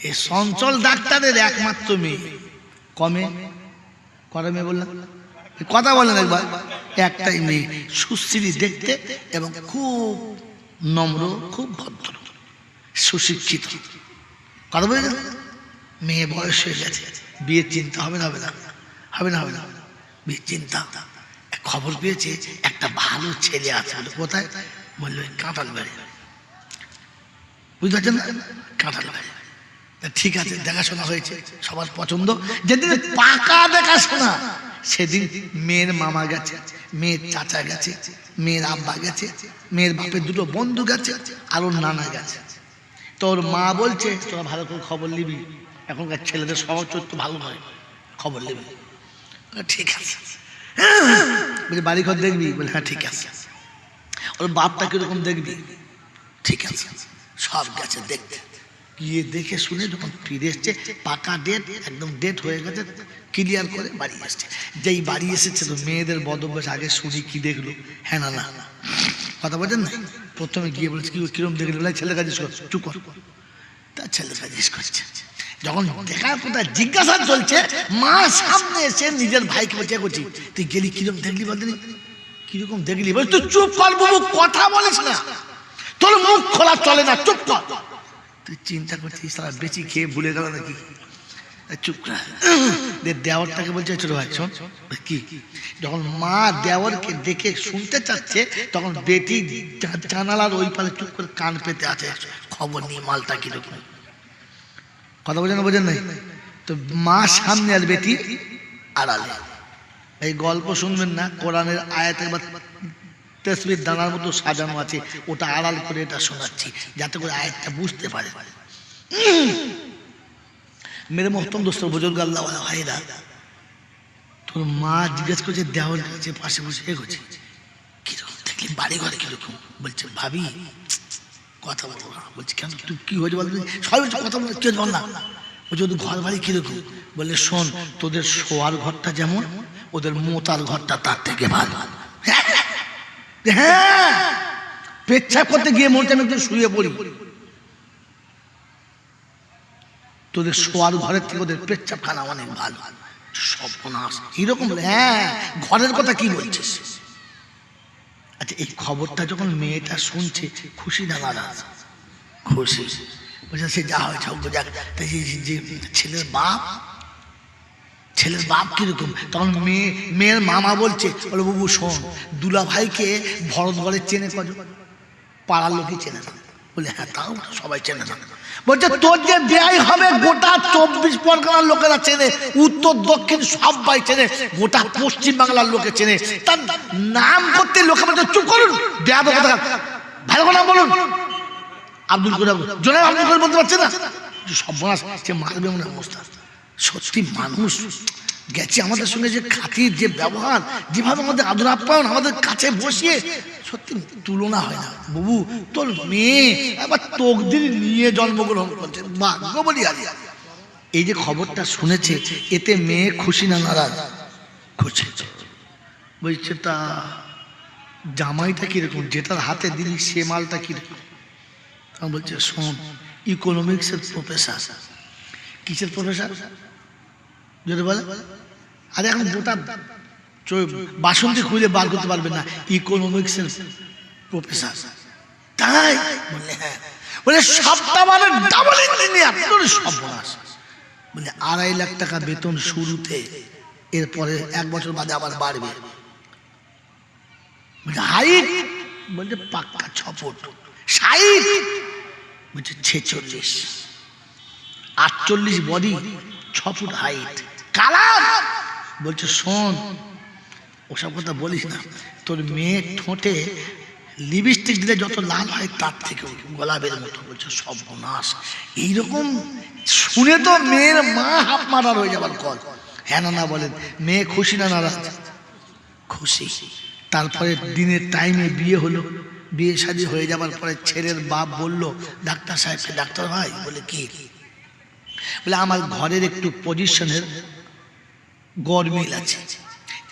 এই চঞ্চল ডাক্তারের একমাত্র মেয়ে কমে কটা মেয়ে বললাম কথা বলেন একবার একটাই মেয়ে সুশ্রী দেখতে এবং খুব নম্র খুব ভদ্র সুশিক্ষিত কথা বলে মেয়ে বয়স হয়ে গেছে বিয়ের চিন্তা হবে না হবে না হবে না হবে না বিয়ের চিন্তা খবর পেয়েছে একটা ভালো ছেলে আছে বলে কোথায় বললো কাঁঠাল বাড়ি বুঝতে পারছেন না কাঁঠাল বাড়ি ঠিক আছে দেখাশোনা হয়েছে সবার পছন্দ যেদিন পাকা দেখাশোনা সেদিন মেয়ের মামা গেছে মেয়ের চাচা গেছে মেয়ের আব্বা গেছে মেয়ের বাপের দুটো বন্ধু গেছে আর ওর নানা গেছে তোর মা বলছে তোরা ভালো করে খবর নিবি এখনকার ছেলেদের স্বভাব চরিত্র ভালো নয় খবর নিবি ঠিক আছে বলে বাড়ি ঘর দেখবি বলে হ্যাঁ ঠিক আছে ওর বাপটা কিরকম দেখবি ঠিক আছে সব গেছে দেখতে গিয়ে দেখে শুনে যখন ফিরে এসছে পাকা ডেট একদম ডেট হয়ে গেছে ক্লিয়ার করে বাড়ি এসছে যেই বাড়ি এসেছে তো মেয়েদের বদভ্যাস আগে শুনি কি দেখলো হ্যাঁ না না কথা বলছেন না প্রথমে গিয়ে বলছে কি কিরম দেখলো বলে ছেলের কাছে চুপ কর তার ছেলের কাছে করছে যখন দেখার কথা জিজ্ঞাসা চলছে মা সামনে এসে নিজের ভাইকে বলছে করছি তুই গেলি কিরকম দেখলি বলতে কিরকম দেখলি বল তুই চুপ কর বাবু কথা বলিস না তোর মুখ খোলা চলে না চুপ কর তুই চিন্তা করছিস তারা বেশি খেয়ে ভুলে গেল নাকি চুপ কর দেওয়ারটাকে বলছে ছোট ভাই শোন কি যখন মা দেওয়ারকে দেখে শুনতে চাচ্ছে তখন বেটি জানালার ওই পারে চুপ করে কান পেতে আছে খবর নিয়ে মালটা কিরকম কথা বোঝেন বোঝেন নাই তো মা সামনে আর বেটি আড়ালে এই গল্প শুনবেন না কোরআনের আয়াত একবার তসবির দানার মতো সাজানো আছে ওটা আড়াল করে এটা শোনাচ্ছি যাতে করে আয়াতটা বুঝতে পারে মেরে মোহতম দোস্ত বুজুর্গ আল্লাহ ভাইরা তোর মা জিজ্ঞেস করছে দেওয়ার কাছে পাশে বসে এগোচ্ছে কিরকম দেখলি বাড়ি ঘরে কিরকম বলছে ভাবি কথা বলবো না বলছি কেন তুই কি হয়েছে বল সবাই কথা বল কেউ বল না বলছে ওদের ঘর বাড়ি কিরকম বললে শোন তোদের শোয়ার ঘরটা যেমন ওদের মোতার ঘরটা তার থেকে ভালো হ্যাঁ পেচ্ছাপ করতে গিয়ে মনটা আমি একটু শুয়ে পড়ি তোদের শোয়ার ঘরের থেকে ওদের পেচ্ছাপ খানা অনেক ভালো সর্বনাশ এরকম হ্যাঁ ঘরের কথা কি বলছিস আচ্ছা এই খবরটা যখন মেয়েটা শুনছে খুশি না নারাজ খুশি বলছে সে যা হয়েছে হোক যাক যে ছেলের বাপ কিরকম তখন মেয়ের মামা বলছে বলে বাবু শোন দুলা ভাইকে ভরত ঘরে চেনে কজন পাড়ার লোকই চেনে না বলে হ্যাঁ তাও সবাই চেনে না বলছে তোর যে বিয়ে হবে গোটা 24 পরগনার লোকেরা চেনে উত্তর দক্ষিণ সবাই চেনে গোটা পশ্চিম বাংলার লোকে চেনে তার নাম করতে লোকে বলছে চুপ করুন বিয়ে কথা ভালো করে নাম বলুন আব্দুল করিম জোনাব আব্দুল করিম বলতে পারছে না সর্বনাশ সে মারবে মনে অবস্থা সত্যি মানুষ গেছে আমাদের সঙ্গে যে খাতির যে ব্যবহার যেভাবে আমাদের আদর আপ্যায়ন আমাদের কাছে বসিয়ে সত্যি তুলনা হয় না বাবু তোর মেয়ে আবার তকদির নিয়ে জন্মগ্রহণ করছে ভাগ্য বলি আর এই যে খবরটা শুনেছে এতে মেয়ে খুশি না নারাজ খুশি বলছে তা জামাইটা কিরকম যেটার হাতে দিলি সে মালটা কিরকম বলছে শোন ইকোনমিক্সের প্রফেসর কিসের প্রফেসর যদি বলে আরে এখন গোটা বাসন্তী খুঁজে বার করতে পারবে না ইকোনমিক্সের প্রফেসর তাই বললে হ্যাঁ বলে সবটা মানে ডাবল ইঞ্জিনিয়ার সর্বনাশ বলে 2.5 লাখ টাকা বেতন শুরুতে এরপরে 1 বছর বাদে আবার বাড়বে হাইট বলছে পাক্কা 6 ফুট 60 বলছে 46 48 বডি 6 ফুট হাইট কালার বলছে শোন ওসব কথা বলিস না তোর মেয়ে ঠোঁটে লিপস্টিক দিলে যত লাল হয় তার থেকে গোলাপের মতো বলছে সর্বনাশ এইরকম শুনে তো মেয়ের মা হাফ মারার হয়ে যাবার কল হ্যাঁ না বলেন মেয়ে খুশি না নারাজ খুশি তারপরে দিনের টাইমে বিয়ে হলো বিয়ে শাদী হয়ে যাবার পরে ছেলের বাপ বলল ডাক্তার সাহেবকে ডাক্তার ভাই বলে কি বলে আমার ঘরের একটু পজিশনের গরমিল আছে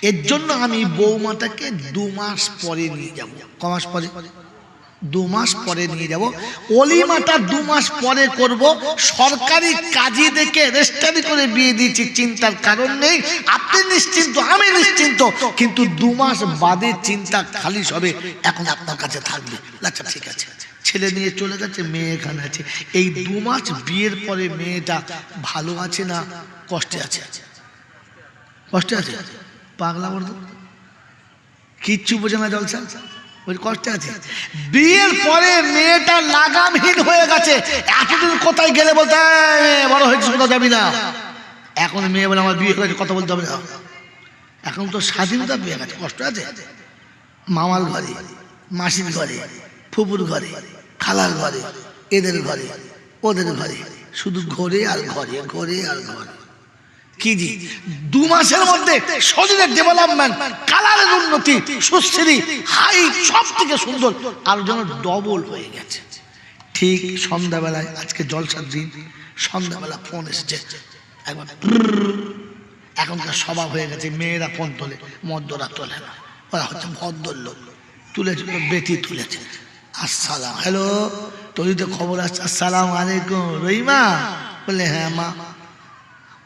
এর জন্য আমি বৌমাটাকে 2 মাস পরে নিয়ে যাব ক মাস পরে 2 মাস পরে নিয়ে যাব। অলিমাটা 2 মাস পরে করব। সরকারি কাজী দেখে রেজিস্ট্রি করে বিয়ে দিয়েছি, চিন্তার কারণ নেই। আপনি নিশ্চিন্ত, আমি নিশ্চিন্ত, কিন্তু 2 মাস বাদে চিন্তা খালিশ হবে, এখন আপনার কাছে থাকবে। আচ্ছা ঠিক আছে। ছেলে নিয়ে চলে গেছে, মেয়ে এখানে আছে। এই 2 মাস বিয়ের পরে মেয়েটা ভালো আছে না কষ্টে আছে? কষ্টে আছে। পাগলা বলতো কিচ্ছু বোঝে না, জলসা ওই কষ্টে আছে। বিয়ের পরে মেয়েটা লাগামহীন হয়ে গেছে। এতদিন কোথায় গেলে বলতে বড় হয়েছে কোথাও যাবি না, এখন মেয়ে বলে আমার বিয়ে হয়েছে কথা বলতে হবে না। এখন তো স্বাধীনতা পেয়ে গেছে, কষ্ট আছে। মামার ঘরে, মাসির ঘরে, ফুপুর ঘরে, খালার ঘরে, এদের ঘরে, ওদের ঘরে, শুধু ঘরে আর ঘরে, ঘরে আর ঘরে। কি জি 2 মাসের মধ্যে শরীরের ডেভেলপমেন্ট, কালারের উন্নতি, সুশ্রী, হাইট সব থেকে সুন্দর, আর যেন ডবল হয়ে গেছে। ঠিক সন্ধ্যাবেলায়, আজকে জলসার দিন, সন্ধ্যাবেলা ফোন এসেছে একবার। এখনকার স্বভাব হয়ে গেছে, মেয়েরা ফোন তোলে, মদ্যরা তোলে না, ওরা হচ্ছে ভদ্রলোক। তুলেছিল, বেটি তুলেছে। আসসালাম, হ্যালো, তোর তো খবর আসছে। আসসালাম আলাইকুম, রহিমা? বললে হ্যাঁ মা।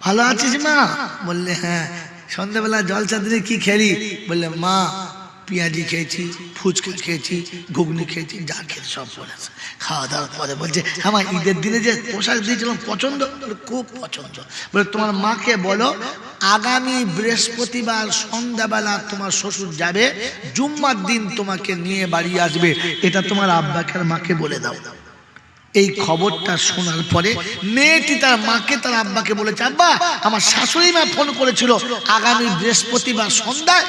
ভালো আছিস মা? বললে হ্যাঁ। সন্ধ্যাবেলা জলসা দিনে কি খেলি? বললে মা পেঁয়াজি খেয়েছি, ফুচকা খেয়েছি, ঘুগনি খেয়েছি, যা খেয়েছি সব বলেছে। খাওয়া দাওয়ার পরে বলছে আমার ঈদের দিনে যে পোশাক দিয়েছিলাম পছন্দ? খুব পছন্দ। বলে তোমার মাকে বলো আগামী বৃহস্পতিবার সন্ধ্যাবেলা তোমার শ্বশুর যাবে, জুম্মার দিন তোমাকে নিয়ে বাড়ি আসবে, এটা তোমার আব্বাকে আর মাকে বলে দাও। এই খবরটা শোনার পরে মেয়েটি তার মাকে, তার আব্বাকে বলেছে আব্বা আমার শাশুড়ি মা ফোন করেছিল আগামী বৃহস্পতিবার সন্ধ্যায়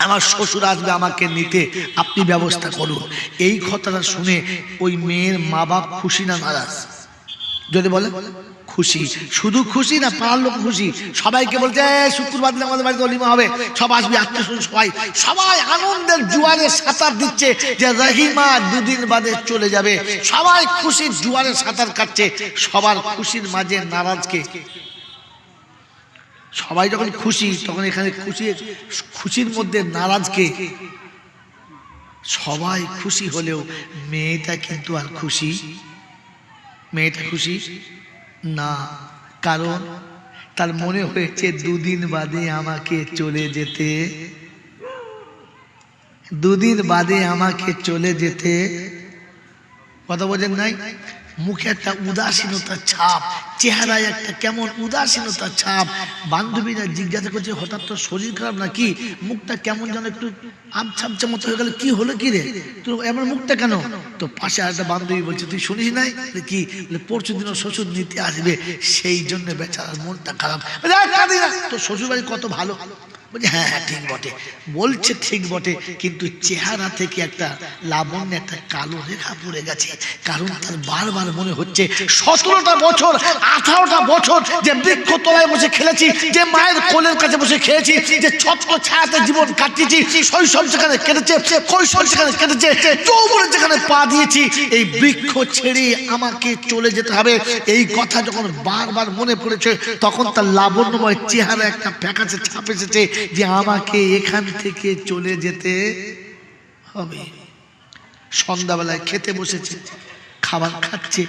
আমার শ্বশুর আসবে আমাকে নিতে, আপনি ব্যবস্থা করুন। এই কথাটা শুনে ওই মেয়ের মা বাপ খুশি না নারাজ? যদি বলে খুশি। শুধু খুশি না, পাড়ার লোক খুশি। সবাইকে বলছে শুক্রবার দিন আমাদের বাড়িতে অলিমা হবে, সব আসবে, আত্মীয় স্বজন সবাই। সবাই আনন্দের জোয়ারে সাঁতার দিচ্ছে যে রহিমা 2 দিন বাদে চলে যাবে। সবাই খুশির জোয়ারে সাঁতার কাটছে। সবার খুশির মাঝে নারাজকে। সবাই যখন খুশি তখন এখানে খুশির মধ্যে নারাজকে। সবাই খুশি হলেও মেয়েটা কিন্তু আর খুশি, মেয়েটা খুশি না। কারণ তার মনে হয়েছে 2 দিন বাদে আমাকে চলে যেতে, 2 দিন বাদে আমাকে চলে যেতে। কথা বোঝেন নাই? মুখে একটা উদাসীনতার ছাপ, চেহারায় একটা কেমন উদাসীনতার ছাপ। বান্ধবীরা জিজ্ঞাসা করছে হঠাৎ তো শরীর খারাপ নাকি, মুখটা কেমন যেন একটু আবছাবছা মতো হয়ে গেল, কি হলো, কি রে তো এমন মুখটা কেন? তো পাশে একটা বান্ধবী বলছে তুই শুনিস নাই কি, পরশু দিন শ্বশুর নিতে আসবে, সেই জন্য বেচারার মনটা খারাপ। তো শ্বশুর বাড়ি কত ভালো। বলছে হ্যাঁ হ্যাঁ ঠিক বটে, বলছে ঠিক বটে, কিন্তু চেহারা থেকে একটা লাবণ্য, একটা কালো রেখা পড়ে গেছে। কারণ তার বারবার মনে হচ্ছে 17টা বছর 18টা বছর যে বৃক্ষ তলায় বসে খেলেছি, যে মায়ের কোলের কাছে বসে খেয়েছি, যে ছত্র ছায়াতে জীবন কাটিয়েছি, শৈশব যেখানে কেটেছে, কৈশোর যেখানে কেটেছে, যৌবনে যেখানে পা দিয়েছি, এই বৃক্ষ ছেড়ে আমাকে চলে যেতে হবে। এই কথা যখন বারবার মনে পড়েছে তখন তার লাবণ্যময় চেহারা একটা ফ্যাকাশে ছাপ এসেছে যে আমাকে এখান থেকে চলে যেতে হবে। সন্ধ্যাবেলায় খেতে বসেছে, খাবার খাচ্ছে,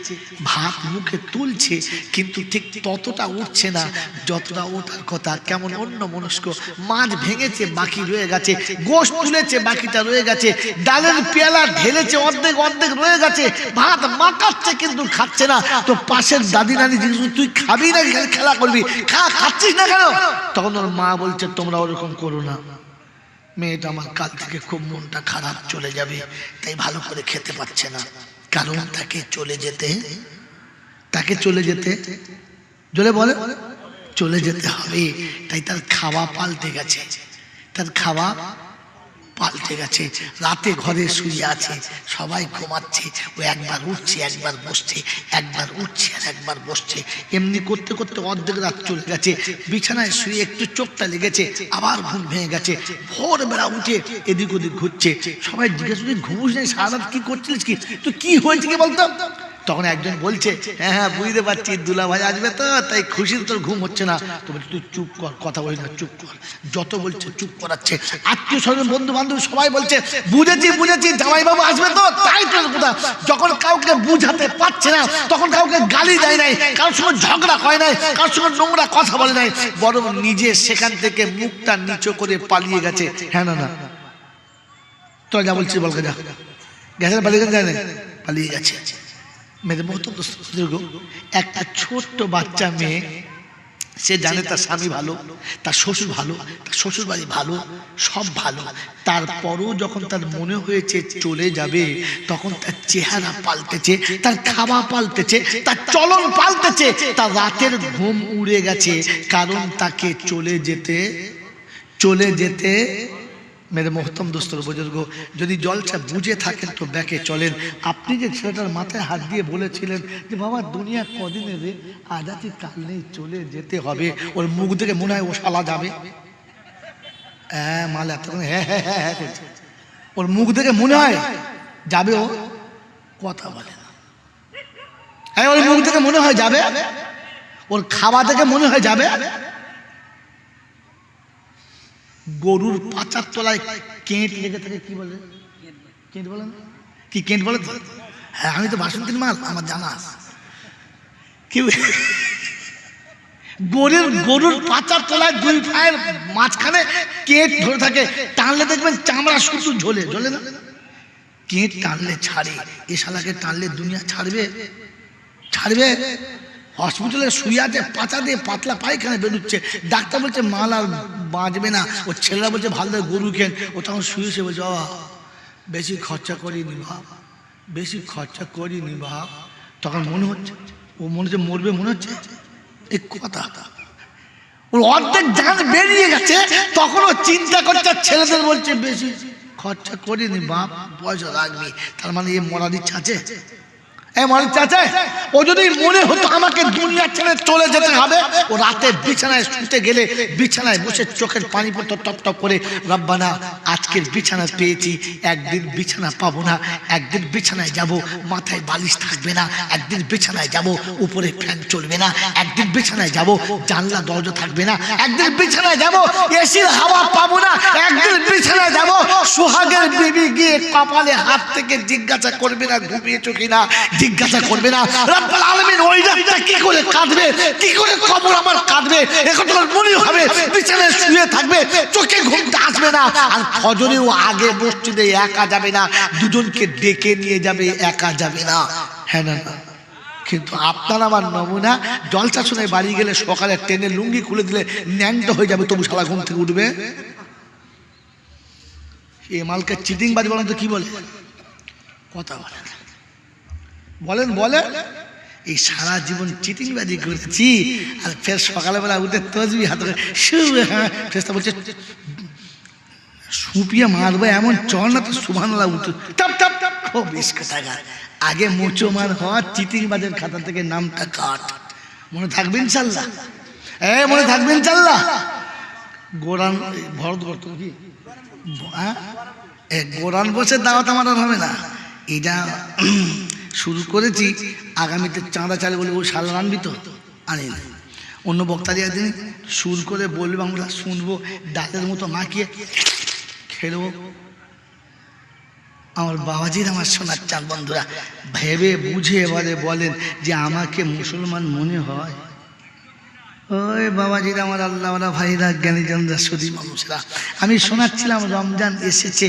ভাত মুখে তুলছে, কিন্তু ঠিক ততটা উঠছে না যতটা ওঠার কথা। কেমন অন্য মনস্ক। মাছ ভেঙেছে, বাকি রয়ে গেছে, গোশত তুলেছে, বাকিটা রয়ে গেছে, ডালের পেয়ালা ঢেলেছে, অর্ধেক অর্ধেক রয়ে গেছে, ভাত মাখাচ্ছে কিন্তু খাচ্ছে না। তো পাশের দাদি নানি জিজ্ঞেস তুই খাবি না খেলা করবি, খাচ্ছিস না কেন? তখন ওর মা বলছে তোমরা ওরকম করো না, মেয়েটা আমার কাল থেকে খুব মনটা খারাপ, চলে যাবে, তাই ভালো করে খেতে পাচ্ছে না। কারণ তাকে চলে যেতে জলে বলে চলে যেতে হবে, তাই তার খাওয়া পাল্টে গেছে, তার খাওয়া পাল্টে গেছে। রাতে ঘরে শুয়ে আছে, সবাই ঘুমাচ্ছে, ও একবার উঠছে একবার বসছে, একবার উঠছে আর একবার বসছে। এমনি করতে করতে অর্ধেক রাত চলে গেছে। বিছানায় শুয়ে একটু চোখটা লেগেছে, আবার ঘুম ভেঙে গেছে। ভোরবেলা উঠে এদিক ওদিক ঘুরছে। সবাই জিজ্ঞেস করছে ঘুমোস নেই, সারা রাত কি করছিলিস, কি তুই কি হয়েছে কি বলতো? তখন একজন বলছে, হ্যাঁ হ্যাঁ বুঝতে পারছি দুলা ভাই আসবে তো, তাই খুশির তোর ঘুম হচ্ছে না। তো বলছে তুই চুপ কর, কথা বলিস না, চুপ কর। যত বলছে চুপ করাচ্ছে। আত্মীয় স্বজন বন্ধু বান্ধব সবাই বলছে বুঝেছি বুঝেছি জামাইবাবু আসবে তো, তাই তোর কথা। যখন কাউকে বুঝাতে পারছে না তখন কাউকে গালি দেয় নাই, কারোর সঙ্গে ঝগড়া হয় নাই, কারোর সঙ্গে নোংরা কথা বলে নাই, বরং নিজে সেখান থেকে মুখটা নিচু করে পালিয়ে গেছে। হ্যাঁ না না তোরা যা বলছিস বলকে যা, গেছে পালিয়ে গেছে, পালিয়ে গেছে। মেয়েদের মতো একটা ছোট্ট বাচ্চা মেয়ে, সে জানে তার স্বামী ভালো, তার শ্বশুর ভালো, তার শ্বশুর বাড়ি ভালো, সব ভালো। তারপরও যখন তার মনে হয়েছে চলে যাবে, তখন তার চেহারা পাল্টেছে, তার খাওয়া পাল্টেছে, তার চলন পাল্টেছে, তার রাতের ঘুম উড়ে গেছে। কারণ তাকে চলে যেতে মেরে মোহতম দোস্তর বুজুর্গ, যদি জলসা বুঝে থাকেন তো ব্যাকে চলেন। আপনি যে ছেলেটার মাথায় হাত দিয়ে বলেছিলেন যে বাবা দুনিয়া কদিনে রে, আজ আছি কাল নেই, চলে যেতে হবে, ওর মুখ থেকে মনে হয় ও শালা যাবে। হ্যাঁ মাল এতক্ষণ হ্যাঁ হ্যাঁ হ্যাঁ হ্যাঁ করছে, ওর মুখ থেকে মনে হয় যাবে, ও কথা বলে না। হ্যাঁ ওর মুখ থেকে মনে হয় যাবে, ওর খাওয়া থেকে মনে হয় যাবে। গরুর পাচার তলায় কেঁট লেগে থাকে, কি বলে কেঁট বলে না, কি কেঁট বলে তো? হ্যাঁ আমি তো বাসন্তীর মাল, আমার জানা আছে। কি গরুর পাচার তলায় দুই পায়ের মাঝখানে কেঁট ধরে থাকে, টানলে দেখবেন চামড়া শুধু ঝোলে না, কেঁট টানলে ছাড়ে। এ শালাকে টানলে দুনিয়া ছাড়বে? হসপিটালে শুয়ে আছে, পাচা দিয়ে পাতলা পায়খানা বেরোচ্ছে, ডাক্তার বলছে মাল আর বাঁচবে না। ওর ছেলেরা বলছে ভালো গরু কেন, ও তখন শুয়ে সে বলছে বাবা বেশি খরচা করিনি বাপ। তখন মনে হচ্ছে ও মনে হচ্ছে মরবে, মনে হচ্ছে এই কথা, ওর অর্ধেক জান বেরিয়ে গেছে। তখন ও চিন্তা করছে, ছেলেদের বলছে বেশি খরচা করিনি বাপ, পয়সা রাখবি। তার মানে এ মরার ইচ্ছা আছে? ও যদি মনে হতো আমাকে দুনিয়া ছেড়ে চলে যেতে হবে, ও রাতে বিছানায় শুতে গেলে বিছানায় বসে চোখের পানি পড়তো টপ টপ করে, রব্বানা আজকের বিছানা পেয়েছি, একদিন বিছানা পাবো না, একদিন বিছানায় যাব মাথায় বালিশ থাকবে না, একদিন বিছানায় যাব উপরে ফ্যান চলবে না, একদিন বিছানায় যাব জানলা দরজা থাকবে না, একদিন বিছানায় যাব এসির হাওয়া পাবো না, একদিন বিছানায় যাব সোহাগের বিবি গিয়ে কপালে হাত থেকে জিজ্ঞাসা করবে না ঘুমিয়েছো কিনা, জিজ্ঞাসা করবে না রব্বুল আলামিন ওই রাতটা কি করে কাটবে, কি করে কবর আমার কাটবে, এখন তোমার মনে হবে বিছানায় শুয়ে থাকবে, চোখে ঘুমটা আসবে না। আর ফজরেও আগে মসজিদে একা যাবে না, দুজনকে ডেকে নিয়ে যাবে, একা যাবে না। হ্যাঁ না না, কিন্তু আপনার আমার নমুনা, জলসা শুনে বাড়ি গেলে সকালে ট্রেনে লুঙ্গি খুলে দিলে ন্যাংটা হয়ে যাবে, তবু শালা ঘুম থেকে উঠবে। এ মালকে চিটিং বাজি বলেন তো কি বলে, কথা বলেন বলেন এই সারা জীবন চিটিংবাজি করেছি, আর ফের সকালবেলা উঠে তসবি হাতে ফেরেশতা বলছে সুপিয়া মারবে এমন চল না তো সুবহানাল্লাহ উঠে টপ টপ টপ। খুব বেশি টাকা আগে মোচো মার হওয়া, চিটিংবাজের খাতা থেকে নামটা কাট। মনে থাকবে ইনশাল্লাহ, মনে থাকবে ইনশাল্লাহ। গোরান ভরত করতো কি গোরান বসে দাওয়াত আমার হবে না, এটা শুরু করেছি। আগামীতে চাঁদা চালে বলে ও শাল আনবি তো, আনি না। অন্য বক্তারি একদিন সুর করে বলবে, আমরা শুনবো, ডালের মতো মাখিয়ে খেলবো। আমার বাবাজির আমার শোনার চান বন্ধুরা, ভেবে বুঝে এবারে বলেন যে আমাকে মুসলমান মনে হয়? ওই বাবাজির আমার আল্লাহওয়ালা ভাইরা, জ্ঞানীজনরা, সুদী মানুষরা, আমি শোনাচ্ছিলাম রমজান এসেছে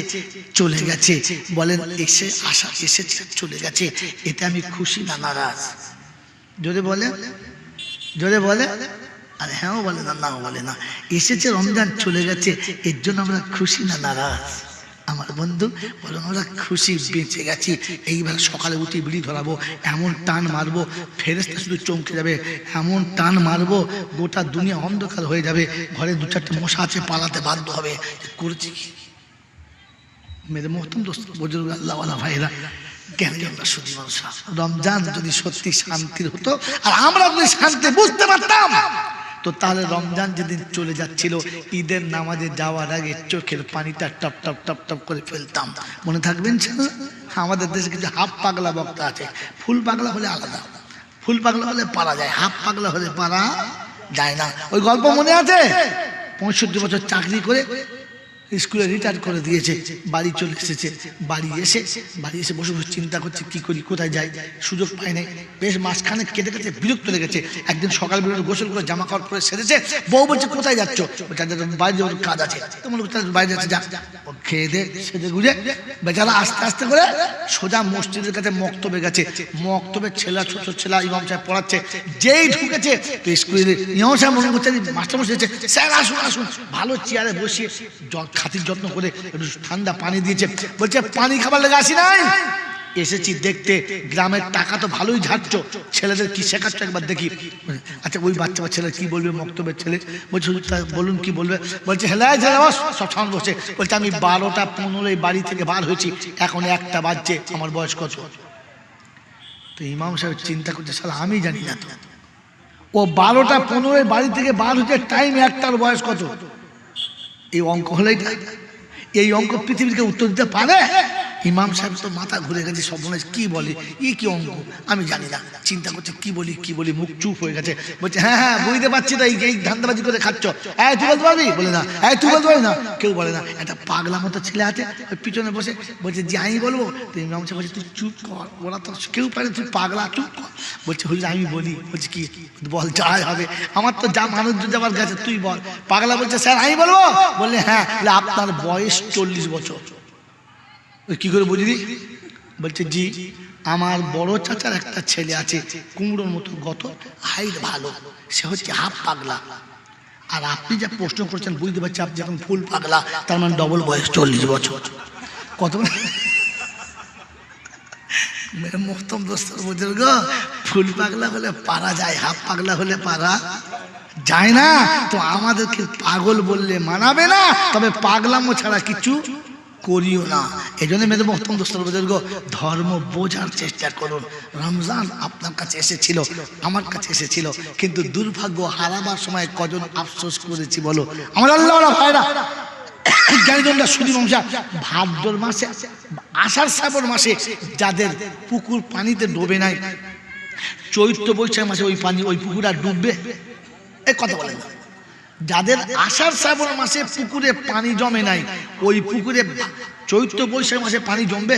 চলে গেছে, বলেন এসেছে চলে গেছে, এতে আমি খুশি না নারাজ? জোরে বলে, আর হ্যাঁও বলে না, নাও বলে না। এসেছে রমজান চলে গেছে, এর জন্য আমরা খুশি না নারাজ? আমার বন্ধু বলো আমরা খুশি, বেঁচে গেছি। এইবার সকালে উঠে বিড়ি ধরাবো, এমন টান মারবো ফেরেশতা শুধু চমকে যাবে, এমন টান মারবো গোটা দুনিয়া অন্ধকার হয়ে যাবে, ঘরে দু চারটে মশা আছে পালাতে বাধ্য হবে। করেছি কি মেরে মোহতম দোস্ত বুজুর্গ আল্লাহওয়ালা ভাইরা, জ্ঞানীজনরা, সুদী মানুষরা, রমজান যদি সত্যি শান্তির হতো আর আমরা যদি শান্তি বুঝতে পারতাম, তো তাহলে রমজান যেদিন চলে যাচ্ছিল, ঈদের নামাজে যাওয়ার আগে চোখের পানিটা টপ টপ টপ টপ করে ফেলতাম। মনে থাকবেন? আমাদের দেশে কিছু হাফ পাগলা বক্তা আছে। ফুল পাগলা হলে আলাদা, ফুল পাগলা হলে পারা যায়, হাফ পাগলা হলে পারা যায় না। ওই গল্প মনে আছে? 65 বছর চাকরি করে স্কুলে রিটায়ার করে দিয়েছে, বাড়ি চলে এসেছে। বাড়ি এসে বসে বসে চিন্তা করছে কি করি, কোথায় যাই, সুযোগ পাই নাই। বেশ মাঝখানে কেটে কেটে বিরক্ত লেগেছে। একদিন সকাল বেরোতে গোসল করে জামা কাপড় পরে সেরেছে। বউ বলছে কোথায় যাচ্ছ? বাইরে যাওয়ার কাজ আছে। তো মনে করছে বাইরে যাচ্ছে, যা। খেয়ে দে সেজে গুজে বেচারা আস্তে আস্তে করে সোজা মসজিদের কাছে মক্তবে গেছে। মক্তবে ছেলা, ছোট ছেলা ইমাম সাহেব পড়াচ্ছে। যেই ঢুকেছে স্কুলে ইমাম সাহেব মনে করছে মাস্টার মশাই এসেছে। স্যার আসুন আসুন। ভালো চেয়ারে বসিয়ে খাতির যত্ন করে একটু ঠান্ডা পানি দিয়েছে। বলছে পানি খাবার লেগে আসি নাই, এসেছি দেখতে গ্রামের টাকা তো ভালোই ঝাড়ছ, ছেলেদের কি শেখাচ্ছ একবার দেখি। আচ্ছা ওই বাচ্চা ছেলে কি বলবে মক্তবের ছেলে? বলছে বলুন কি বলবে? বলছে হেলায় সব সামনে বসে। বলছে আমি 12টা 15 বাড়ি থেকে বার হয়েছি, এখন 1টা বাজছে, আমার বয়স কত? তো ইমাম সাহেব চিন্তা করছে শালা আমি জানি না তো, ও 12টা 15 বাড়ি থেকে বার হচ্ছে, টাইম 1টার বয়স কত? এই অঙ্ক হলেই এই অঙ্ক পৃথিবীকে উত্তর দিতে পারে? ইমাম সাহেব তো মাথা ঘুরে গেছে, সব মনে কি বলে, কি অঙ্ক আমি জানি না। চিন্তা করছে কি বলি, মুখ চুপ হয়ে গেছে। বলছে হ্যাঁ বুঝতে পারছি তো, এই ধান্দাবাজি করে খাচ্ছ। তুই বলতে পারবি? বলে না। তুই বলতে পারবি না? কেউ বলে না। একটা পাগলা মতো ছেলে আছে পিছনে বসে, বলছে যে আমি বলবো। তো ইমাম সাহেব বলছে তুই চুপ কর, ওরা তো কেউ পারে, তুই পাগলা চুপ কর। বলছে হুজুর আমি বলি। বলছে কি বল, যাই হবে, আমার তো যা মানুষ যাবার গেছে তুই বল। পাগলা বলছে স্যার আমি বলবো? বললে হ্যাঁ। আপনার বয়স 40 বছর। কি করে বুঝলি? বলছে জি, আমার বড় চাচার একটা ছেলে আছে, কুমড়োর মতো গত, হাইট ভালো, সে হচ্ছে হাফ পাগলা। আর আপনি যা প্রশ্ন করছেন বুঝতে পারছি আপনি যখন ফুল পাগলা, তার মানে ডবল বয়স 40 বছর। কত মোহতম দোস্তর বুজুর্গ, ফুল পাগলা হলে পারা যায়, হাফ পাগলা হলে পারা যায় না। তো আমাদেরকে পাগল বললে মানাবে না, তবে পাগলামো ছাড়া কিছু করিও না। এই জন্য মেয়েদের মোহতম দোস্তর বুজুর্গ, ধর্ম বোঝার চেষ্টা করুন। রমজান আপনার কাছে এসেছিল, আমার কাছে এসেছিল, কিন্তু দুর্ভাগ্য হারাবার সময় কজন আফসোস করেছি বলো? আমার আল্লাহ ভাইরা জ্ঞানীজনরা সুদী বংশা, ভাদ্র মাসে আষাঢ় শ্রাবণ মাসে যাদের পুকুর পানিতে ডোবে নাই, চৈত্র বৈশাখ মাসে ওই পানি ওই পুকুর আর ডুববে? এই কথা বলেন। যাদের আষাঢ় শ্রাবণ মাসে পুকুরে পানি জমে নাই, ওই পুকুরে চৈত্র বৈশাখ মাসে পানি জমবে?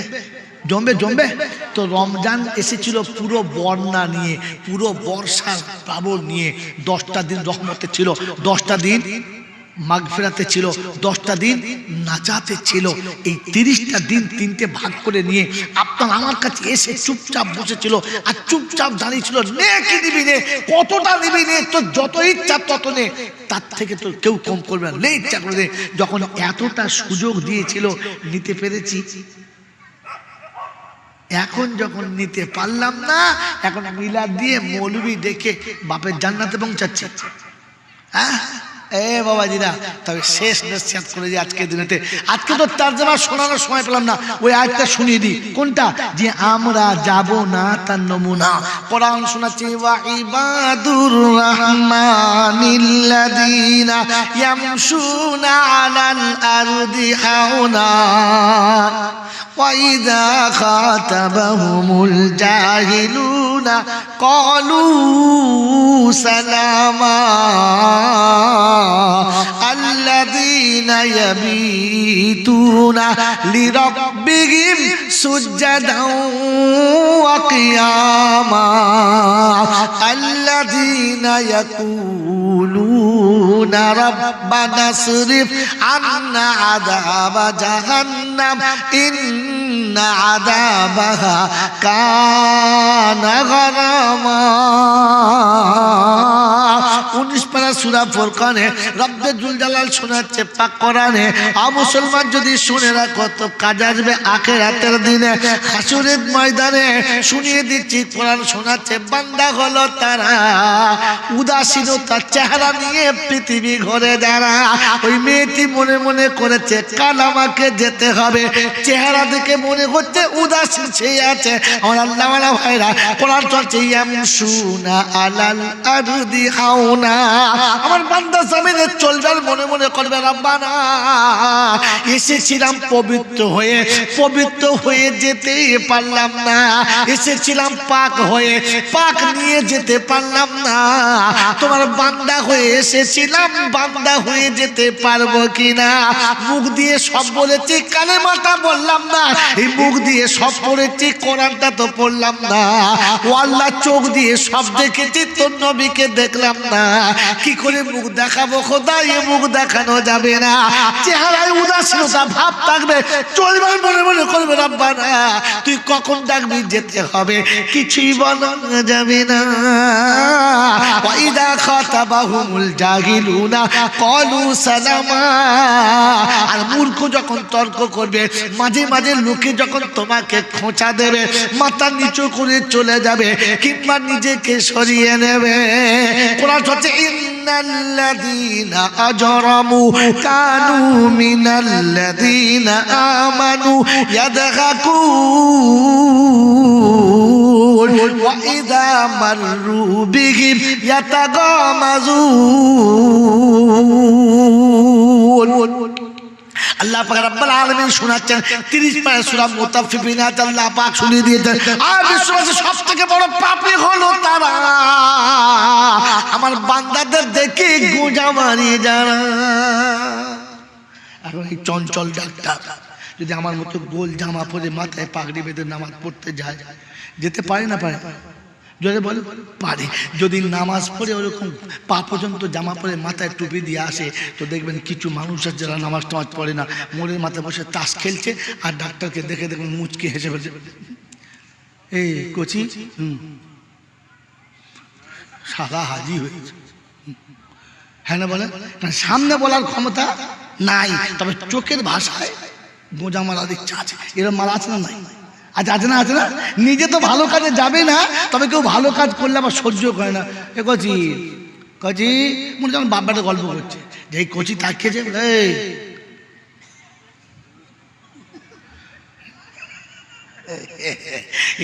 তো রমজান এসেছিল পুরো বন্যা নিয়ে, পুরো বর্ষার প্লাবন নিয়ে। 10টা দিন রহমতে ছিল, 10টা দিন মাগফিরাতে ছিল, 10টা দিন নাজাতে ছিল। এই 30টা দিন 3টে ভাগ করে নিয়ে আপনার আমার কাছে এসে চুপচাপ বসেছিল, আর চুপচাপ দাঁড়িয়েছিল। নে কি নিবি নে, কতটা নিবি নে, তোর যত ইচ্ছা তত নে, তার থেকে তোর কেউ কম করবে না, নে ইচ্ছা করে নে। যখন এতটা সুযোগ দিয়েছিল নিতে পেরেছি। এখন যখন নিতে পারলাম না, এখন মিলাদ দিয়ে মৌলবি ডেকে বাপের জান্নাতে পৌঁছাচ্ছে। হ্যাঁ বাবাজিরা, তবে শেষ নসিহত করে যে আজকে দিনেতে, আজকে তো তরজমা শোনানোর সময় পেলাম না, ওই আয়াতটা শুনিয়ে দিই। কোনটা? যে আমরা যাব না তার নমুনা। কোরআন শোনাচ্ছে ওয়া ইবাদুর রাহমানিল্লাযীনা ইয়ামশুনা আলাল আরদি হাওনা ওয়া ইযা খাতাবাহুমুল জাহিলুনা ক্বালু সালামা আল্লাযীনা ইয়াবিতুনা লিরাব্বিহিম সুজদাও ওয়া কিয়ামা আল্লাযীনা ইয়াকুলুনা রাব্বানা সরিফ আন্না আযাবা জাহান্নাম ইন্না আযাবাহা কানা গারামা। 19 পারা সূরা ফুরকানে রব্বে জুল জালাল শোনাচ্ছে পাক কোরআনে। মুসলমান যদি শুনে রাখো তো কাজ আসবে আখিরাতের দিনে, হাসরের ময়দানে। শুনিয়ে দিচ্ছি, কোরআন শোনাচ্ছে বান্দা হলো তারা উদাসীনতার চেহারা নিয়ে পৃথিবী ঘুরে যারা। ওই মেয়েটি মনে মনে করেছে কাল আমাকে যেতে হবে, চেহারা দেখে মনে হচ্ছে উদাসীন সে আছে। আমার আল্লাহওয়ালা ভাইরা, কোরআন চলছে ইয়ামশুনা আলাল আরদি হাওনা, আমার বান্দা জমিনে চলবে আর মনে মনে করবে রব্বানা এসেছিলাম পবিত্র হয়ে যেতে পারলাম না, এসেছিলাম পাক নিয়ে যেতে পারলাম না, তোমার বান্দা হয়ে এসেছিলাম, বান্দা হয়ে যেতে পারবো কিনা? মুখ দিয়ে সব বলেছি, কালেমাটা বললাম না, এই মুখ দিয়ে সব পড়েছি, কোরআনটা তো পড়লাম না, ও আল্লাহ চোখ দিয়ে সব দেখেছি, তোর নবীকে দেখলাম না, কি করে মুখ দেখাবো খোদা? এ মুখ দেখানো যাবে না, চেহারায় উদাসীনতা ভাব থাকবে, চলবে মনে মনে করবে রব্বানা তুই কখন ডাকবি যেতে হবে, কিছুই বলা যাবে না। ওয়াইদা খাতাবাহুমুল জাহিলুনা ক্বালু সালামা, আর মূর্খ যখন তর্ক করবে, মাঝে মাঝে লোকে যখন তোমাকে খোঁচা দেবে, মাথা নিচু করে চলে যাবে কিংবা নিজেকে সরিয়ে নেবে, কোরআন হচ্ছে ইন্নাল্লাযীনা আজরামু কানু মিনাল্লাযীনা আমানু ইয়াদহাকুন ওয়া ইযা মাররু বিহিম ইয়াতাগামাযুন। আল্লাহ পাক রব্বুল আলামিন শোনাচ্ছেন 30 পারা সূরা মুতাফফিফিন আল্লাহ পাক শুনিয়ে দিয়েছেন, আর বিশ্ববাসীর সবথেকে বড় পাপী হলো তারা আমার বান্দাদের দেখে গোঁজা মারিয়ে যারা। এখন এই চঞ্চল ডাক্তার যদি আমার মতো গোল জামা পরে মাথায় পাগড়ি বেঁধে নামাজ পড়তে যায়, যেতে পারে না পারে? যদি বলে পারে, যদি নামাজ পড়ে ওরকম পা পর্যন্ত জামা পরে মাথায় টুপি দিয়ে আসে, তো দেখবেন কিছু মানুষ আছে যারা নামাজ টামাজ পড়ে না, মোড়ের মাথায় বসে তাস খেলছে, আর ডাক্তারকে দেখে দেখবেন মুচকে হেসে ফেলছে, এই কচি সাদা হাজি হয়েছে। হ্যাঁ না বলে, সামনে বলার ক্ষমতা নাই, তবে চোখের ভাষায় গোঁজা মারার ইচ্ছা আছে। এরকম মারা আছে না? নাই? আচ্ছা আছে না? আছে না? নিজে তো ভালো কাজে যাবে না, তবে কেউ ভালো কাজ করলে আবার সহ্য করে না। এ কচি কচি মনে যেমন বাব্বাটা গল্প করছে, যে এই কচি তাকিয়েছে,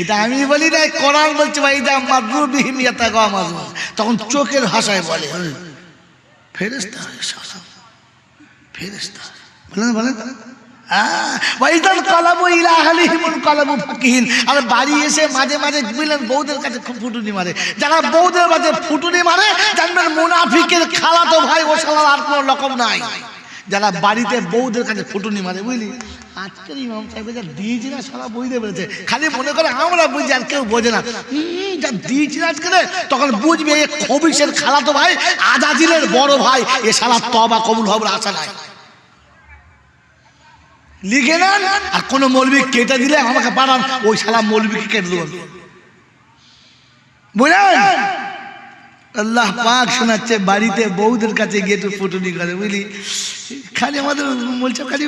এটা আমি বলি না, কোরআন বলছে ভাই যা মাদরু বিহিম ইয়াতাগামাযুন, তখন চোখের ভাষায় বলে ফেরেশতা, ফেরেশতা বলেন বলেন। আর বাড়ি এসে মাঝে মাঝে বুঝলেন বউদের কাছে খুব ফুটুনি মারে, যারা বউদের কাছে ফুটুনি মারে জানবেন মুনাফিকের খালাতো ভাই, ও শালার আর কোনো রকম নাই। যারা বাড়িতে বউদের কাছে ফুটুনি মারে, বুঝলি আজকের ইমাম সাহেব যা দিয়েছি না সারা বুঝতে পেরেছে, খালি মনে করে আমরা বুঝি আর কেউ বোঝে না, যা দিয়েছি না আজকে তখন বুঝবে এ খবিসের খালাতো ভাই, আজাজিলের বড় ভাই, এ শালা তওবা কবুল হবার আশা নাই। লিখে নেন, আর কোন মৌলবি কেটে দিলে আমাকে পাঠান, ওই শালা মৌলবিকে কেটে দেবো, বুঝলেন? আল্লাহ পাক শোনাচ্ছে বাড়িতে বউদের কাছে গিয়ে একটু ফুটুনি করে, বুঝলি খালি আমাদের বলছে খালি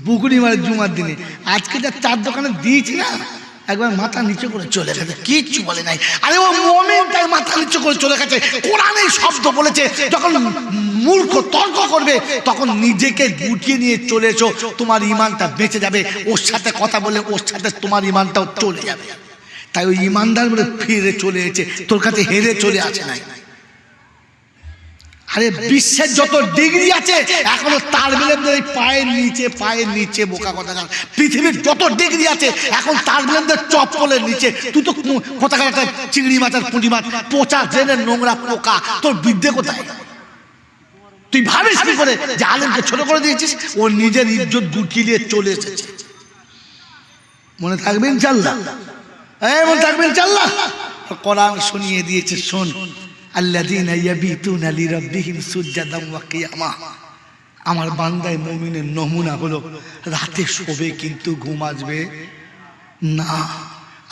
বুকুনি মারে জুমার দিনে। আজকে যা চার দোকানে দিয়েছি না, একবার মাথা নিচে করে চলে গেছে, কিচ্ছু বলে নাই। আরে ও মুমিন তাই মাথা নিচে করে চলে গেছে, কোরআনে শব্দ বলেছে যখন মূর্খ তর্ক করবে তখন নিজেকে গুটিয়ে নিয়ে চলে এসো, তোমার ইমানটা বেঁচে যাবে, ওর সাথে কথা বলে ওর সাথে তোমার ইমানটাও চলে যাবে। তাই ওই ইমানদার বলে ফিরে চলে এসেছে, তোর কাছে হেরে চলে আসে নাই। আরে বিশ্বের যত ডিগ্রি আছে এখনো তার বেলেমদের পায়ের নিচে বোকা কথা। পৃথিবীর যত ডিগ্রি আছে এখন তার বেলেমদের চপ্পলের নিচে। তুই তো কোথাকার একটা চিংড়ি মাছ আর পুঁটি মাছ, পচা ড্রেনের নোংরা পোকা, তোর বিদ্যে কোথায়? তুই ভাবিস কি করে যে আলেমকে ছোট করে দিয়েছিস? ও নিজের ইজ্জত গুটিয়ে নিয়ে চলে এসেছে। মনে থাকবে ইনশাআল্লাহ, মনে থাকবে ইনশাআল্লাহ। কোরআন শুনিয়ে দিয়েছে, শোন, আল্লাযীনা ইয়াবিতুনা লিরাব্বিহিম সুজদান ওয়া কিয়ামা। আমার বান্দায় মুমিনের নমুনা হলো রাতে শোবে কিন্তু ঘুম আসবে না।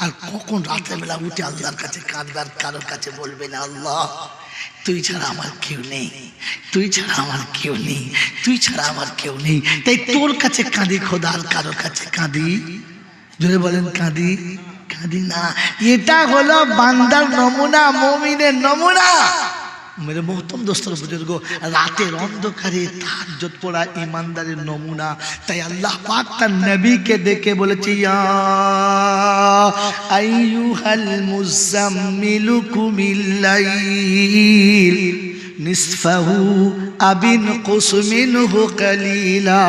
আর কখন রাতের বেলা উঠে আল্লাহর কাছে কাঁদবে, আর কারোর কাছে বলবে না আল্লাহ তুই ছাড়া আমার কেউ নেই, তুই ছাড়া আমার কেউ নেই, তুই ছাড়া আমার কেউ নেই। তাই তোর কাছে কাঁদি খোদা, আর কারোর কাছে কাঁদি, জোরে বলেন কাঁদি কাঁদি না। এটা হলো বান্দার নমুনা, মুমিনের নমুনা। मेरे मोहतरम दोस्तों बुजुर्गो, रातेर अंधकारे ताहाज्जुद पड़ा ईमानदारेर नमूना। ताई अल्लाह पाक तार नबी के देखे बोलेছে या अय्युहाल मुज़म्मिलु कुमिल लाइल নিসফাহু আবিন কুসমিনহু কালিলা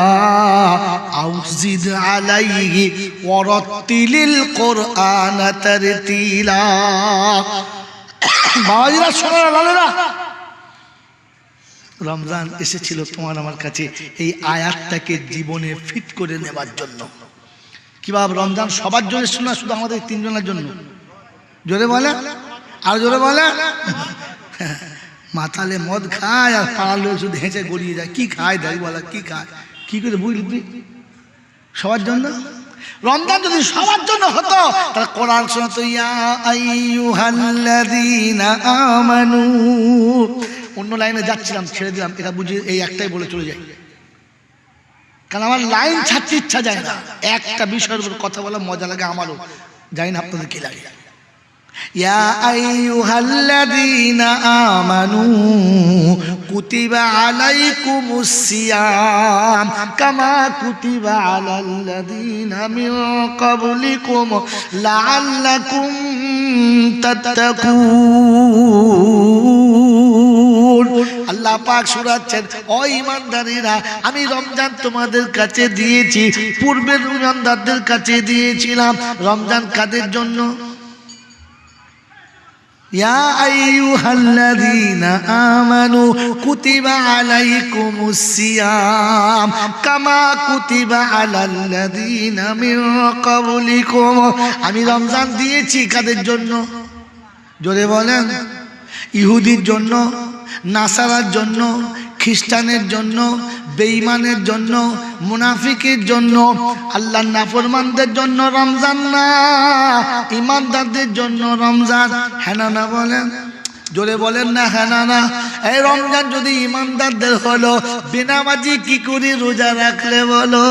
আও জিদ আলাইহি ওয়ারাতিলিল কুরআন তারতিলা। বাবাজিরা, সোনারা, লালেরা, রমজান এসেছিল তোমার আমার কাছে এই আয়াতটাকে জীবনে ফিট করে নেবার জন্য। কি বাবা, রমজান সবার জন্য এসেছিল না শুধু আমাদের তিনজনের জন্য? জোরে বলে, আর জোরে বলে। মাতালে মদ খায় আর পাড়ার লোক শুধু হেঁচে গড়িয়ে যায়। কি খায় দেখ বলা, কি খায়, কি করে বুঝলি? সবার জন্য। রমজান যদি সবার জন্য হতো তাহলে কোরআন শোনাতো, ইয়া আইয়ুহাল্লাযীনা আমানু। অন্য লাইনে যাচ্ছিলাম, ছেড়ে দিলাম, এটা বুঝে এই একটাই বলে চলে যাই, কারণ আমার লাইন ছাড়তে ইচ্ছা যায় না। একটা বিষয়ের উপর কথা বলা মজা লাগে আমারও, জানি না আপনাদের কি লাগে। ইয়া আইয়ুহাল্লাযীনা আমানু কুতিবা আলাইকুমুস সিয়াম কামা কুতিবা আলাল্লাযীনা মিন ক্বাবলিকুম লাআল্লাকুম তাত্তাকুন। আল্লাহ পাক শোনাচ্ছেন, ও ঈমানদারেরা, আমি রমজান তোমাদের কাছে দিয়েছি, পূর্বের ঈমানদারদের কাছে দিয়েছিলাম। রমজান কাদের জন্য? ইয়া আইয়ুহাল্লাযীনা আমানু কুতিবা আলাইকুমুস সিয়াম কামা কুতিবা আলাল্লাযীনা মিন ক্বাবলিকুম। আমি রমজান দিয়েছি কাদের জন্য? জোরে বলেন। ইহুদির জন্য, নাসারার জন্য, খ্রিস্টানের জন্য, বেঈমানের জন্য, মুনাফিকের জন্য, আল্লাহর নাফরমানদের জন্য রমজান না, ঈমানদারদের জন্য রমজান। হ্যাঁ না বলেন, জোরে বলেন না, হ্যাঁ না। এই রমজান যদি ঈমানদারদের হলো, বেনামাজি কি করে রোজা রাখলে বলো?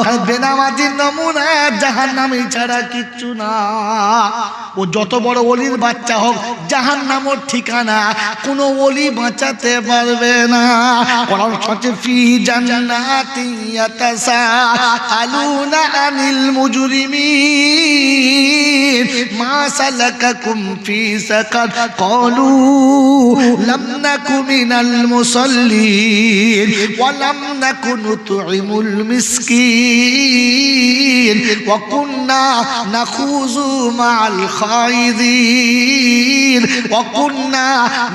আর বেনামাজির নমুনা জাহান্নামী ছাড়া কিচ্ছু না। ও যত বড় ওলির বাচ্চা হোক, জাহান্নামের ঠিকানা কোনো ওলি বাঁচাতে পারবে না। কোরআন সচে ফি জান্নাতি ইয়াতাসাআলুনা আনিল মুজরিমিন মা সালাকাকুম ফি সাকার ক্বালু লাম নাকু মিনাল মুসাল্লিন ওয়া লাম নাকু নুতঈমুল মিসকিন ওয়া কুন্না নাখুযু মা'আল খাইদিন ওয়া কুন্না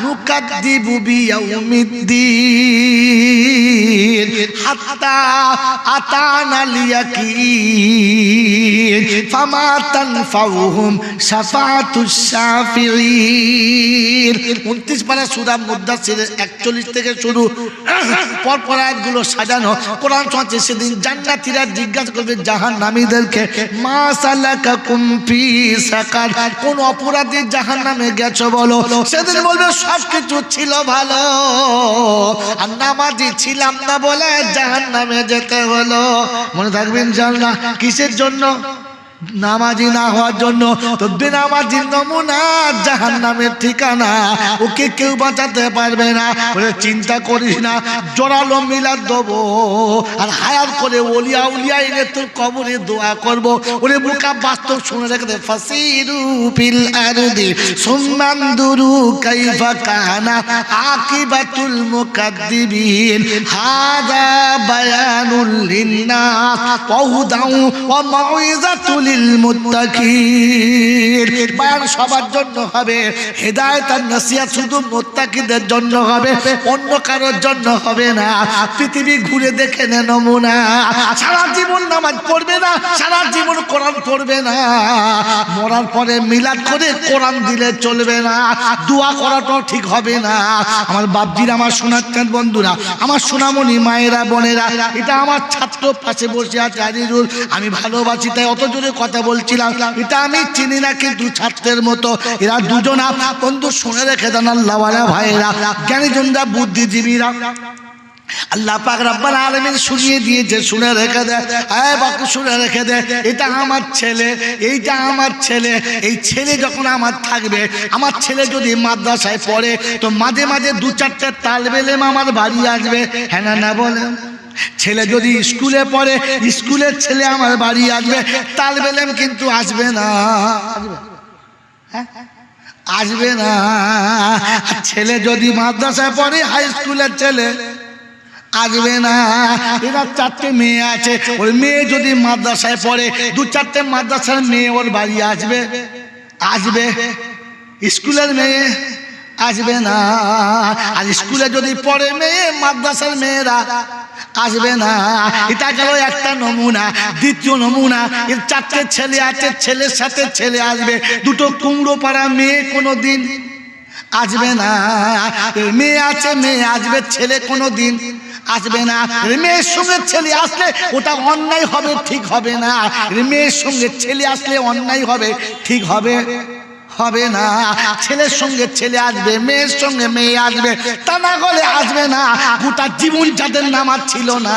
নুকাদ্দিবু বিয়াউমিদ্দিন হাত্তা আতানাল ইয়াকিন ফামা তানফাউহুম শাফাআতুশ শাফিঈন। 29 পারা সূরা মুদ্দাসির 41 থেকে শুরু পর আয়াতগুলো সাজানো। কোরআন শোনাচ্ছে, সেদিন জান্নাতীরা জিজ্ঞাসা করবে জাহান্নামীদেরকে, মা সালাকাকুম ফি সাকার, কোন অপরাধী জাহান্নামে গেছো বলো? সেদিন বলবে সবকিছু ছিল ভালো, আর নামাজি ছিলাম না বলে জাহান্নামে যেতে হলো। মনে থাকবে ইনশাআল্লাহ। কিসের জন্য? নামাজি না হওয়ার জন্য। তো বেনামাজির নমুনা জাহান্নামের ঠিকানা, ওকে কেউ বাঁচাতে পারবে না। বলে চিন্তা করিস না, জোরালো মিলাদ দেবো আর হায়ার করে ওলিয়া উলিয়া এনে তোর কবরে দোয়া করবো। ওরে মুকা বাস্তব শুনে রেখে দে, ফাসিরু ফিল আরদি সুম্মানদুরু কাইফা কানা আকিবাতুল মুকাদ্দিবিন হাদা বায়ানুল লিন্নাস ওয়া হুদাউ ওয়া মাউইযাতুল মুত্তাকিন। বায়ান সবার জন্য হবে, হেদায়েত আর নসিহত শুধু মুত্তাকিদের জন্য হবে, অন্য কারোর জন্য হবে না। পৃথিবী ঘুরে দেখে নে নমুনা। সারা জীবন নামাজ পড়বে না, সারা জীবন কোরআন পড়বে না, মরার পরে মিলাদ করে কোরআন দিলে চলবে না, দোয়া করাটাও ঠিক হবে না। আমার বাপজিরা, আমার শোনাচ্ছেন বন্ধুরা, আমার সোনামণি মায়েরা বোনেরা, এটা আমার ছাত্র পাশে বসে আছে আজিজুল, আমি ভালোবাসি তাই অত জোরে কথা বলছিলাম। এটা আমি চিনি না, কিন্তু ছাত্রের মতো এরা দুজন বন্ধু। শুনে রেখে দেন আল্লাহওয়ালা ভাইরা, জ্ঞানীজনরা, বুদ্ধিজীবীরা, আল্লাহ পাক রব্বুল আলামিন শুনিয়ে দিয়েছে, শুনে রেখে দে। এই বাকু শুনে রেখে দে, এটা আমার ছেলে, এইটা আমার ছেলে। এই ছেলে যখন আমার থাকবে, আমার ছেলে যদি মাদ্রাসায় পড়ে, তো মাঝে মাঝে 2-4টে তালেবে ইলম আমার বাড়ি আসবে। হ্যাঁ না বলেন। ছেলে যদি স্কুলে পড়ে, স্কুলের ছেলে আমার বাড়ি আসবে, তালেবে ইলম কিন্তু আসবে না। আসবে না। ছেলে যদি মাদ্রাসায় পড়ে, হাই স্কুলের ছেলে আসবে না। এরা 4টে মেয়ে আছে, ওই মেয়ে যদি মাদ্রাসায় পড়ে, 2-4টে মাদ্রাসার মেয়ে ওর বাড়ি আসবে, আসবে। স্কুলের মেয়ে আসবে না। আর স্কুলে যদি পড়ে মেয়ে, মাদ্রাসার মেয়েরা আসবে না। এটা গেল একটা নমুনা। দ্বিতীয় নমুনা, এর 4টে ছেলে আছে, ছেলের সাথে ছেলে আসবে। 2টো কুমড়ো পাড়া মেয়ে কোনোদিন আসবে না। মেয়ে আছে, মেয়ে আসবে, ছেলে কোনোদিন আসবে না। মেয়ের সঙ্গে ছেলে আসলে ওটা অন্যায় হবে, ঠিক হবে না। মেয়ের সঙ্গে ছেলে আসলে অন্যায় হবে, ঠিক হবে হবে না। ছেলের সঙ্গে ছেলে আসবে, মেয়ের সঙ্গে মেয়ে আসবে, তা না হলে আসবে না। গোটা জীবন যাদের নামাজ ছিল না,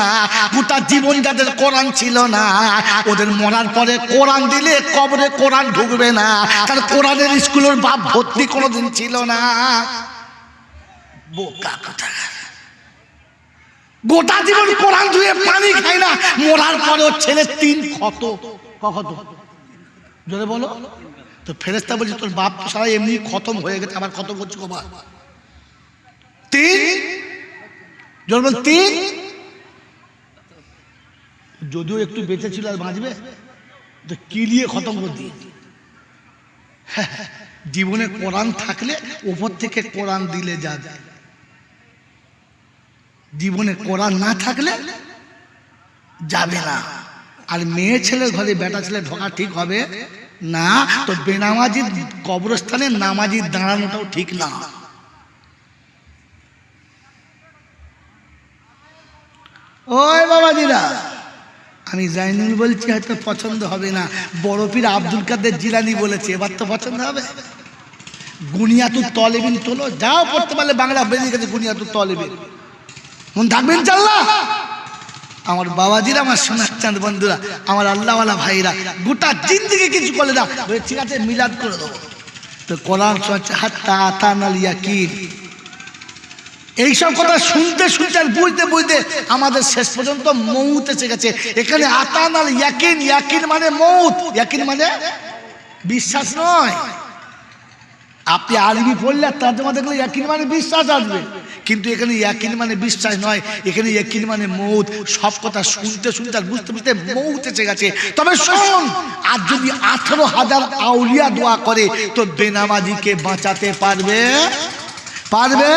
গোটা জীবন যাদের কোরআন ছিল না, ওদের মরার পরে কোরআন দিলে কবরে কোরআন ঢুকবে না। কারণ কোরআনের স্কুলের বাপ ভর্তি কোনোদিন ছিল না। বোকা কথা। গোটা জীবন কোরআন ধুয়ে পানি খায় না, মরার পরে ওর ছেলে 3 ক্ষত। কত জোরে বলো তো? ফেরেশতা বলছে তোর বাপ তো সারা এমনি খতম হয়ে গেছে, আবার খতম করছে কবা? 3 জোরে বল 3। যদিও একটু বেঁচে ছিল আর বাঁচবে তো কিলিয়ে খতম করে দিয়ে। জীবনে কোরআন থাকলে উপর থেকে কোরআন দিলে যাবে, জীবনে কোরআন না থাকলে যাবে না। আর মেয়ে ছেলের ঘরে বেটা ছেলে ঢোকা ঠিক হবে না। তো বেনামাজির কবরস্থানে নামাজির দাঁড়ানোটাও ঠিক না। ওই বাবাজিরা, আমি জাইনুল বলছি, হয়তো পছন্দ হবে না। বড় পীর আব্দুল কাদের জিলানী বলেছে, এবার তো পছন্দ হবে। গুনিয়াতুত তলেবিন তোলো, যাও পড়তে পারলে বাংলা বেরিয়ে গেছে গুনিয়াতুত তলেবিন, মন থাকবেন ইনশাআল্লাহ। আমার বাবাজিরা, আমার সোনার চাঁদ বন্ধুরা, আমার আল্লাহওয়ালা ভাইরা, গোটা জিন্দেগি কিছু করলে না, ঠিক আছে মিলাদ করে দেবো। তো কোরআন শোনাচ্ছে হাত্তা আতানাল ইয়াকিন। এইসব কথা শুনতে শুনতে আর বুঝতে বুঝতে আমাদের শেষ পর্যন্ত মৌত এসে গেছে। এখানে আতানাল ইয়াকিন, ইয়াকিন মানে মৌত, ইয়াকিন মানে বিশ্বাস নয়। আপনি আরবি পড়লে তর্জমা দেখলে ইয়াকিন মানে বিশ্বাস আসবে, কিন্তু এখানে ইয়াকিন মানে বিশ্বাস নয়, এখানে ইয়াকিন মানে মৌত। সব কথা শুনতে শুনতে আর বুঝতে বুঝতে মৌত এসে গেছে। তবে শোন, আর যদি 18,000 আউলিয়া দোয়া করে তো বেনামাজিকে বাঁচাতে পারবে? পারবে?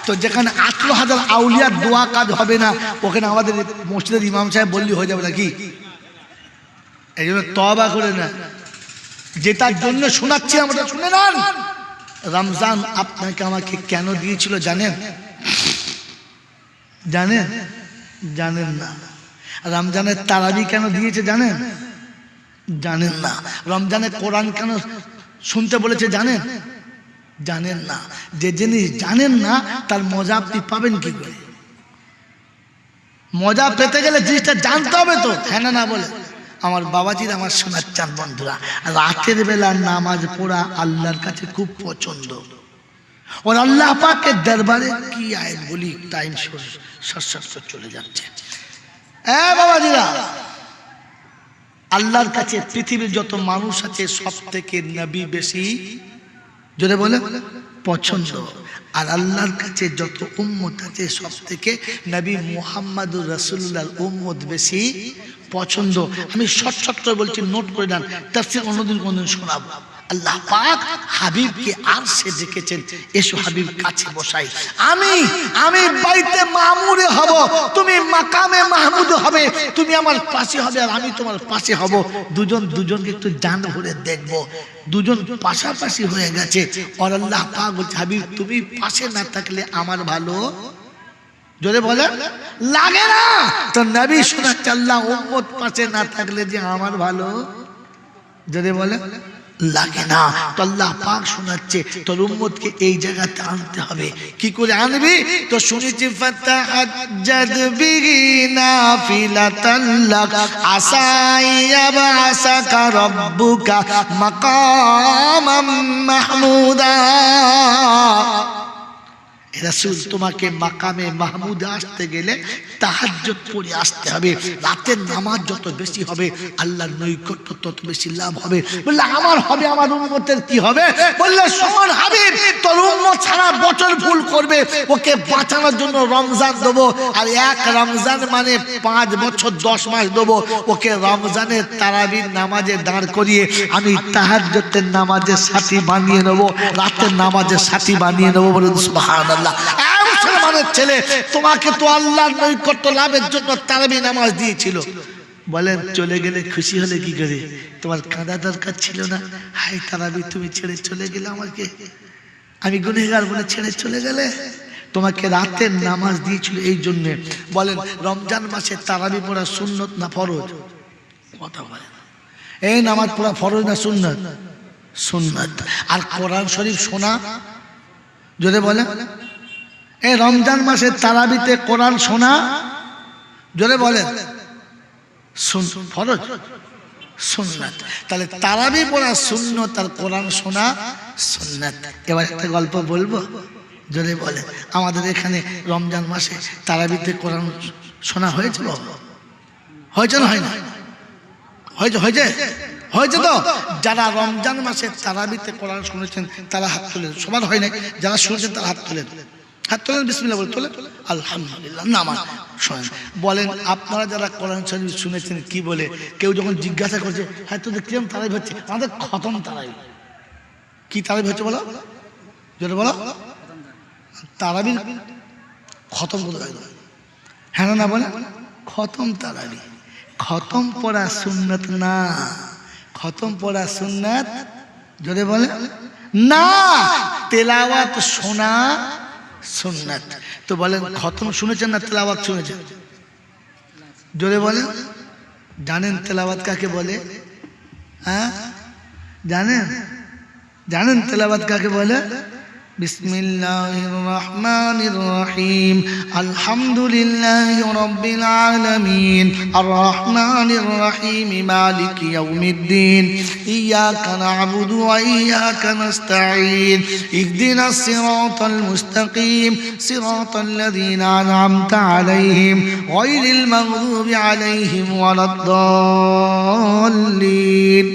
তো যেখানে 18,000 আউলিয়ার দোয়া কাজ হবে না, ওখানে আমাদের মসজিদের ইমাম সাহেব বললি হয়ে যাবে নাকি? এই জন্য তওবা করে না। যেটার জন্য শোনাচ্ছি আমরা শুনে নেন। রমজান আপনাকে আমাকে কেন দিয়েছিল জানেন? জানেন? জানেন না। রমজানের তারাবি কেন দিয়েছে জানেন? জানেন না। রমজানে কোরআন কেন শুনতে বলেছে জানেন? জানেন না। যে জিনিস জানেন না তার মজা আপনি পাবেন কি করে? মজা পেতে গেলে জিনিসটা জানতে হবে তো, হ্যাঁ না না বলে। আমার বাবাজির, আমার সোনার চাঁদ বন্ধুরা, রাতের বেলা নামাজ পড়া আল্লাহর কাছে খুব পছন্দ। ওর আল্লাহ পাকের দরবারে কি আয় বলি, টাইম সশস্ত্র চলে যাচ্ছে। বাবাজিরা, আল্লাহর কাছে পৃথিবীর যত মানুষ আছে সব থেকে নবী বেশি, যদি বলে পছন্দ। আর আল্লাহর কাছে যত উম্মত আছে সব থেকে নবী মুহাম্মদুর রাসূলুল্লাহর উম্মত বেশি পছন্দ। আমি শর্ট করে বলছি, নোট করে নেন, তাফসীর অন্যদিন কোনদিন শোনাবো। আল্লাহ পাক হাবিবকে আরশে ডেকেছেন, এসো হাবিব কাছে বসাই। আমি বাইতে মামুরে হব, তুমি মাকামে মাহমুদ হবে। তুমি আমার পাশে হবে আর আমি তোমার পাশে হব। দুজন দুজনকে একটু জান ভরে দেখবো। দুজন পাশাপাশি হয়ে গেছে। আর আল্লাহ পাক বলছে, হাবিব তুমি পাশে না থাকলে আমার ভালো জোরে বলে লাগে না। তো নবী শোনাচ্ছে, আল্লাহ উম্মত পাশে না থাকলে যে আমার ভালো জোরে বলে লাগে না। তো আল্লাহ পাক শোনাচ্ছে, তোর উম্মতকে এই জায়গাতে আনতে হবে। কি করে আনবি? তো শুনেছি ফাতাহাজ্জাদ বিহি নাফিলাতান লাক আসাইয়া বাসাকা রাব্বুকা মাকামাম মাহমুদা। রাসূল তোমাকে মাকামে মাহমুদে আসতে গেলে তাহাজ্জুদ পড়ে আসতে হবে, রাতের নামাজ যত বেশি হবে আল্লাহর নৈকট্য তত বেশি লাভ হবে। বললে আমার হবে, আমার উম্মতের কি হবে? বললে শোন হাবিব, তোর উম্মত সারা বছর ভুল করবে, ওকে বাঁচানোর জন্য রমজান দেবো, আর এক রমজান মানে 5 বছর 10 মাস দেবো। ওকে রমজানের তারাবির নামাজে দাঁড় করিয়ে আমি তাহাজ্জুদের নামাজের সাথী বানিয়ে নেবো, রাতের নামাজের সাথী বানিয়ে নেবো। বলুন সুবহানাল্লাহ। মুসলমানের ছেলে, তোমাকে তো আল্লাহর নৈকট্য লাভের জন্য তারাবি নামাজ দিয়েছিল। বলেন চলে গেলে খুশি হলে কি করে? তোমার কাঁদা দরকার ছিল না? হাই তারাবি তুমি ছেড়ে চলে গেলে, আমাকে আমি গুনেহগার বলে ছেড়ে চলে গেলে। তোমাকে রাতের নামাজ দিয়েছিল এই জন্য। বলেন রমজান মাসে তারাবি পড়া সুন্নত না ফরজ? কথা বলেন, এই নামাজ পড়া ফরজ না সুন্নত? সুন্নত। আর কোরআন শরীফ শোনা, যদি বলেন এই রমজান মাসে তারাবিতে কোরআন শোনা, যদি বলেন ফরজ সুন্নাত। তাহলে তারাবি পড়া সুন্নত আর কোরআন শোনা সুন্নাত। এবার একটা গল্প বলবো, যদি বলে আমাদের এখানে রমজান মাসে তারাবিতে কোরআন শোনা হয়েছে? হয়েছে না? হয় না? হয়েছে? হয়েছে? হয়েছে তো? যারা রমজান মাসে তারাবিতে কোরআন শুনেছেন তারা হাত তোলেন। সবার হয় নাই, যারা শুনেছেন তারা হাত তোলেন। হাত তোলেন, বিসমিল্লাহ বলে তোলেন, আলহামদুলিল্লাহ। নামাজ শোনেন। বলেন আপনারা যারা কোরআন শরীফ শুনেছেন কি বলে? কেউ যখন জিজ্ঞাসা করছে হ্যাঁ তোদের কিরম তারাবি হচ্ছে? আমাদের খতম তারাবি। কি তারাবি হচ্ছে বলো? যেটা বলো তারাবি খতম করতে হয়। হ্যাঁ না বলে খতম তারাবি। খতম পড়া সুন্নাত না, খতম পড়া সুন্নাত যদি বলে না, তেলাওয়াত শোনা সুন্নাত। তো বলেন খতম শুনেছেন না তেলাওয়াত শুনেছেন? জোরে বলেন। জানেন তেলাওয়াত কাকে বলে? হ্যাঁ জানেন? জানেন তেলাওয়াত কাকে বলে? বিসমিল্লাহির রহমানির রহিম, আলহামদুলিল্লাহি রাব্বিল আলামিন, আর রহমানির রহিম, মালিকি ইয়াউমিদ্দিন, ইয়াকা না'বুদু ওয়া ইয়াকা নাস্তাঈন, ইহদিনাস সিরাতাল মুস্তাকিম, সিরাতাল লাযীনা আন'আমতা আলাইহিম, গায়রিল মাগযুবি আলাইহিম ওয়ালাদ-দাল্লিন।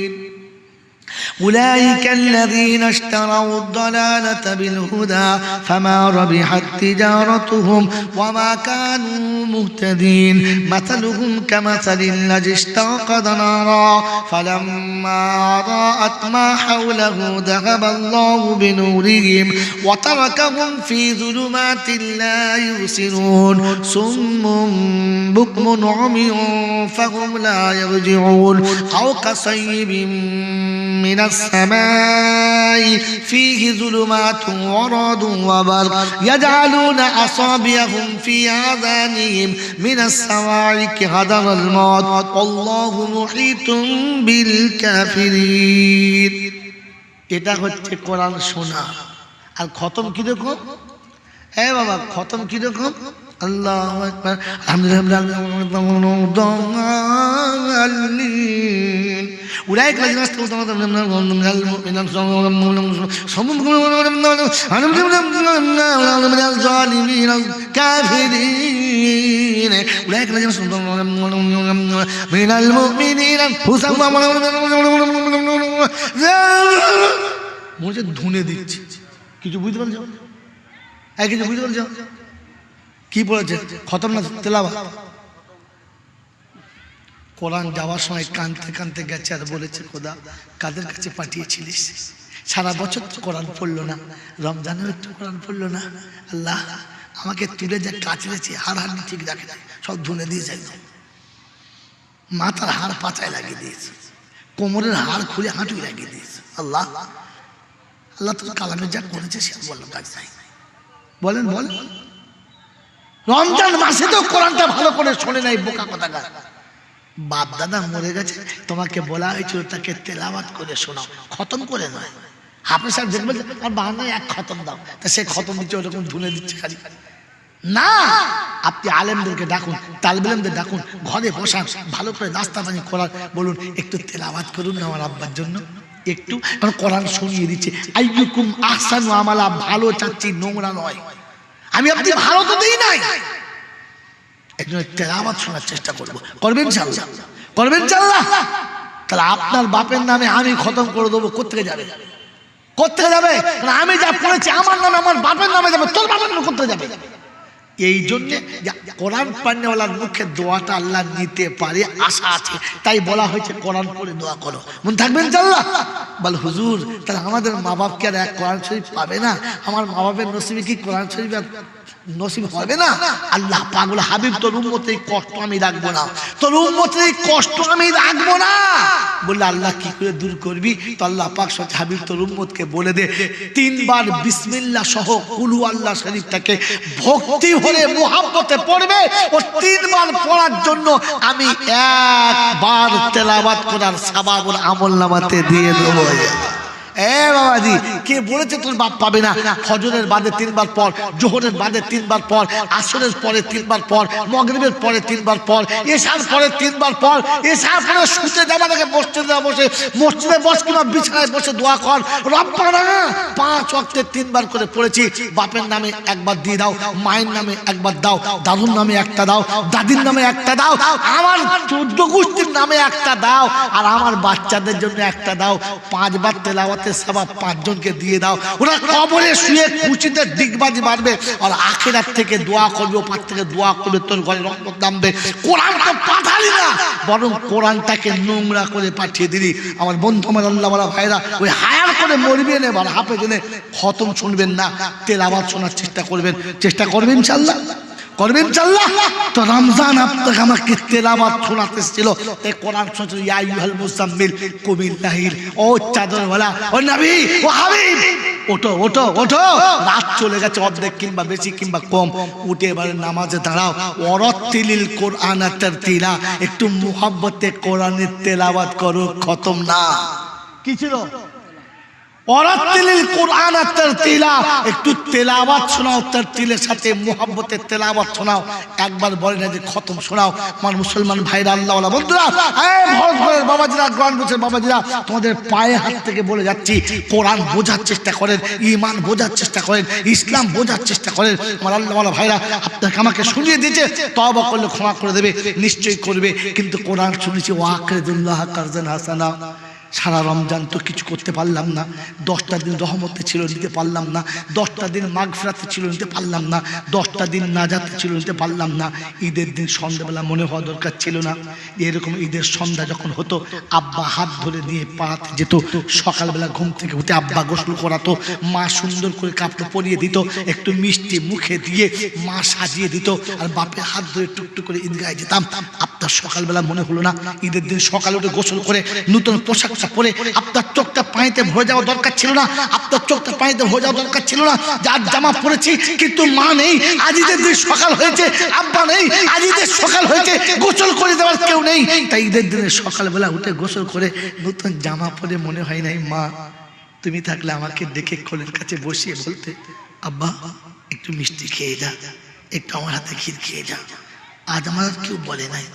أولئك الذين اشتروا الضلالة بالهدى فما ربحت تجارتهم وما كانوا مهتدين. مثلهم كمثل الذي استوقد نارا فلما أضاءت ما حوله ذهب الله بنورهم وتركهم في ظلمات لا يبصرون صم بكم عمي فهم لا يرجعون. أو كصيب من السماء فيه ظلمات ورعد وبرق يجعلون أصابعهم في آذانهم من الصواعق حذر الموت والله محيط بالكافرين. এটা হচ্ছে কোরআন শোনা। আর খতম কি দেখো? হ্যাঁ বাবা, খতম কি দেখো? আল্লাহু আকবার, আলহামদুলিল্লাহ, أولئك الذين استووا من الظالمين الكافرين. أولئك الذين استووا من المؤمنين মনে ধুনে দিচ্ছে। কিছু বুঝতে পারছো? কিছু বুঝতে পারছো? কি বলেছে? খতম না তেলাওয়াত? কোরআন যাওয়ার সময় কানতে কানতে গেছে আর বলেছে খোদা কাদের কাছে পাঠিয়েছিলিস? সারা বছর তো কোরআন পড়লো না, রমজানেও একটু কোরআন পড়লো না। আল্লাহ আমাকে তুলে যা কাচড়েছে, হাড় হাড় ঠিক রাখে সব ধুনে দিয়েছে। একদম মাথার হাড় পাচায় লাগিয়ে দিয়েছে, কোমরের হাড় খুলে হাঁটুই লাগিয়ে দিয়েছে। আল্লাহ আল্লাহ তোর কালামে যা করেছে সে বললাম কাজ নাই। বলেন বলেন, রমজান মাসে তো কোরআনটা ভালো করে শোনে নাই বোকা কথাকার। বাপ দাদা মরে গেছে, তোমাকে বলা হয়েছিল তাকে তেলাওয়াত করে শোনাও, খতম করে নয়। হাফেজ সাহেব দেখবেন আর বাহানায় এক খতম দাও, তা সে খতম দিচ্ছে ওরকম ধুলে দিচ্ছে খালি না। আপনি আলেমদেরকে ডাকুন, তালিবে ইলমদের ডাকুন, ঘরে বসান, ভালো করে নাস্তা পানি করার বলুন একটু তেলাওয়াত করুন না আমার আব্বার জন্য একটু, কারণ কোরআন শুনিয়ে দিচ্ছে। আইয়ুকুম আহসানু আমালা, ভালো চাচ্ছি, নোংরা নয়। আমি আপনি ভালো তো দেই নাই, একজন তেলাওয়াত শোনার চেষ্টা করব। করবেন ইনশাআল্লাহ? করবেন ইনশাআল্লাহ? তাহলে আপনার বাপের নামে আমি খতম করে দেবো। কোত্থেকে যাবে? কোত্থেকে যাবে? আমি যা পড়েছি আমার নামে আমার বাপের নামে যাবে, তোর বাপের নামে কোত্থেকে যাবে? এই জন্য কোরআন পড়নেওয়ালার মুখে দোয়াটা আল্লাহ নিতে পারে আশা আছে, তাই বলা হয়েছে কোরআন পড়ে দোয়া করো। মন থাকবেন ইনশাআল্লাহ? বল হুজুর তাহলে আমাদের মা বাপকে আর এক কোরআন শরীফ পাবে না? আমার মা বাপের নসিবে কি কোরআন শরীফ নসিব হবে না? আল্লাহ পাগল হাবিব তোর উম্মতের এই কষ্ট আমি রাখবো না, তোর উম্মতের এই কষ্ট আমি রাখবো না বললে আল্লাহ কি করে দূর করবি? তো আল্লাহ পাক সত্য হাবিব তোর উম্মতকে বলে দে 3 বার বিসমিল্লাহ সহ কুলু আল্লাহ শরীফটাকে ভক্তি ভরে মুহাব্বতে পড়বে। ও 3 বার পড়ার জন্য আমি 1 বার তেলাওয়াত করার সওয়াব ওর আমলনামাতে দিয়ে দেবো। এ বাবাজি, কে বলেছে তোর বাপ পাবে না? ফজরের বাদে 3 বার পর, জোহরের বাদে 3 বার পর, আসরের পরে 3 বার পর, মাগরিবের পরে 3 বার পর, এশার পরে 3 বার পর, এশার পরে শুতে যাবার আগে মসজিদে বসে, মসজিদে বস কিংবা বিছানায় বসে দোয়া কর। রব্বানা 5 ওয়াক্তে 3 বার করে পড়েছি। বাপের নামে 1 বার দিয়ে দাও, মায়ের নামে 1 বার দাও, দাদুর নামে 1টা দাও, দাদির নামে 1টা দাও, আমার 14 গোষ্ঠীর নামে 1টা দাও, আর আমার বাচ্চাদের জন্য 1টা দাও। 5 বার তেলাওয়াত সওয়াব 5 জনকে দিয়ে দাও। ওরা কবরে শুয়ে খুশিতে ডিগবাজি মারবে আর আখিরাত থেকে দোয়া করবে, ওপার থেকে দোয়া করবে, তোর ঘরে রহমত নামবে। কোরআন তো পাঠালি না, বরং কোরআনটাকে নোংরা করে পাঠিয়ে দিলি। আমার বন্ধু, আমার আল্লাহ ওয়ালা ভাইরা, ওই হায়ার করে মরবেন, এবার হাফেজ এনে খতম শুনবেন না, তেলাওয়াত শোনার চেষ্টা করবেন। চেষ্টা করবেন ইনশাআল্লাহ? করবেন ইনশাআল্লাহ? তো রমজান আপনাকে আমাকে তেলাওয়াত শোনাতে ছিল, এই কোরআন শুনতে ইয়া আইয়ুহাল মুজাম্মিল কুমিল লাইল, ও চাদরওয়ালা, ও নবী, ও হাবিব, ওঠো ওঠো ওঠো। রাত চলে গেছে অর্ধেক কিংবা বেশি কিংবা কম, উঠে এবারে নামাজে দাঁড়াও। ওয়ারাত্তিলিল কোরআন তারতিলা, একটু মুহাব্বতে কোরআনের তেলাওয়াত করো। খতম না কি ছিল? ওয়ারাত্তিলিল কোরআন তারতিলা, একটু তেলাওয়াত শোনাও, তারতিলের সাথে মুহাব্বতের তেলাওয়াত শোনাও। একবার বলে না যে খতম শোনাও। আমার মুসলমান ভাইরা, আল্লাহ ওয়ালা বন্ধুরা, এই ভরত বাবাজিরা, গ্রাম বছর বাবাজিরা, তোমাদের পায়ে হাত থেকে বলে যাচ্ছি, কোরআন বোঝার চেষ্টা করেন, ঈমান বোঝার চেষ্টা করেন, ইসলাম বোঝার চেষ্টা করেন। আমার আল্লাহ ওয়ালা ভাইরা, আপনাকে আমাকে শুনিয়ে দিয়েছে, তওবা করলে ক্ষমা করে দেবে, নিশ্চয়ই করবে। কিন্তু কোরআন শুনেছি ওয়াকরিদুল্লাহ কারজান হাসানা। সারা রমজান তো কিছু করতে পারলাম না, 10টা দিন রহমতে ছিল, নিতে পারলাম না, 10টা দিন মাগফিরাতে ছিল, নিতে পারলাম না, 10টা দিন নাজাতে ছিল, নিতে পারলাম না। ঈদের দিন সন্ধ্যাবেলা মনে হওয়া দরকার ছিল না। এরকম ঈদের সন্ধ্যা যখন হতো, আব্বা হাত ধরে নিয়ে পাড়াতে যেত, সকালবেলা ঘুম থেকে উঠে আব্বা গোসল করাতো, মা সুন্দর করে কাপড় পরিয়ে দিত, একটু মিষ্টি মুখে দিয়ে মা সাজিয়ে দিত, আর বাপের হাত ধরে টুকটুক করে ঈদগাহে যেতাম। আপনার সকালবেলা মনে হলো না ঈদের দিন সকালে উঠে গোসল করে নতুন পোশাক পরে আপনার চোখটা পানিতে ভরে যাওয়া দরকার ছিল না? আপনার চোখটা পানিতে ভরে যাওয়া দরকার ছিল না? যার জামা পরেছি কিন্তু মা নেই, আজ ঈদের দিন সকাল হয়েছে, আব্বা নেই, আজ ঈদের সকাল হয়েছে, গোসল করে দেওয়ার কেউ নেই, তাই ঈদের দিনে সকালবেলা উঠে গোসল করে নতুন জামা পরে মনে হয় নাই মা তুমি থাকলে আমাকে ডেকে কোলের কাছে বসিয়ে বলতে, আব্বা একটু মিষ্টি খেয়ে যা, একটু আমার হাতে ক্ষীর খেয়ে যা। আজ আমার কেউ বলে নাই,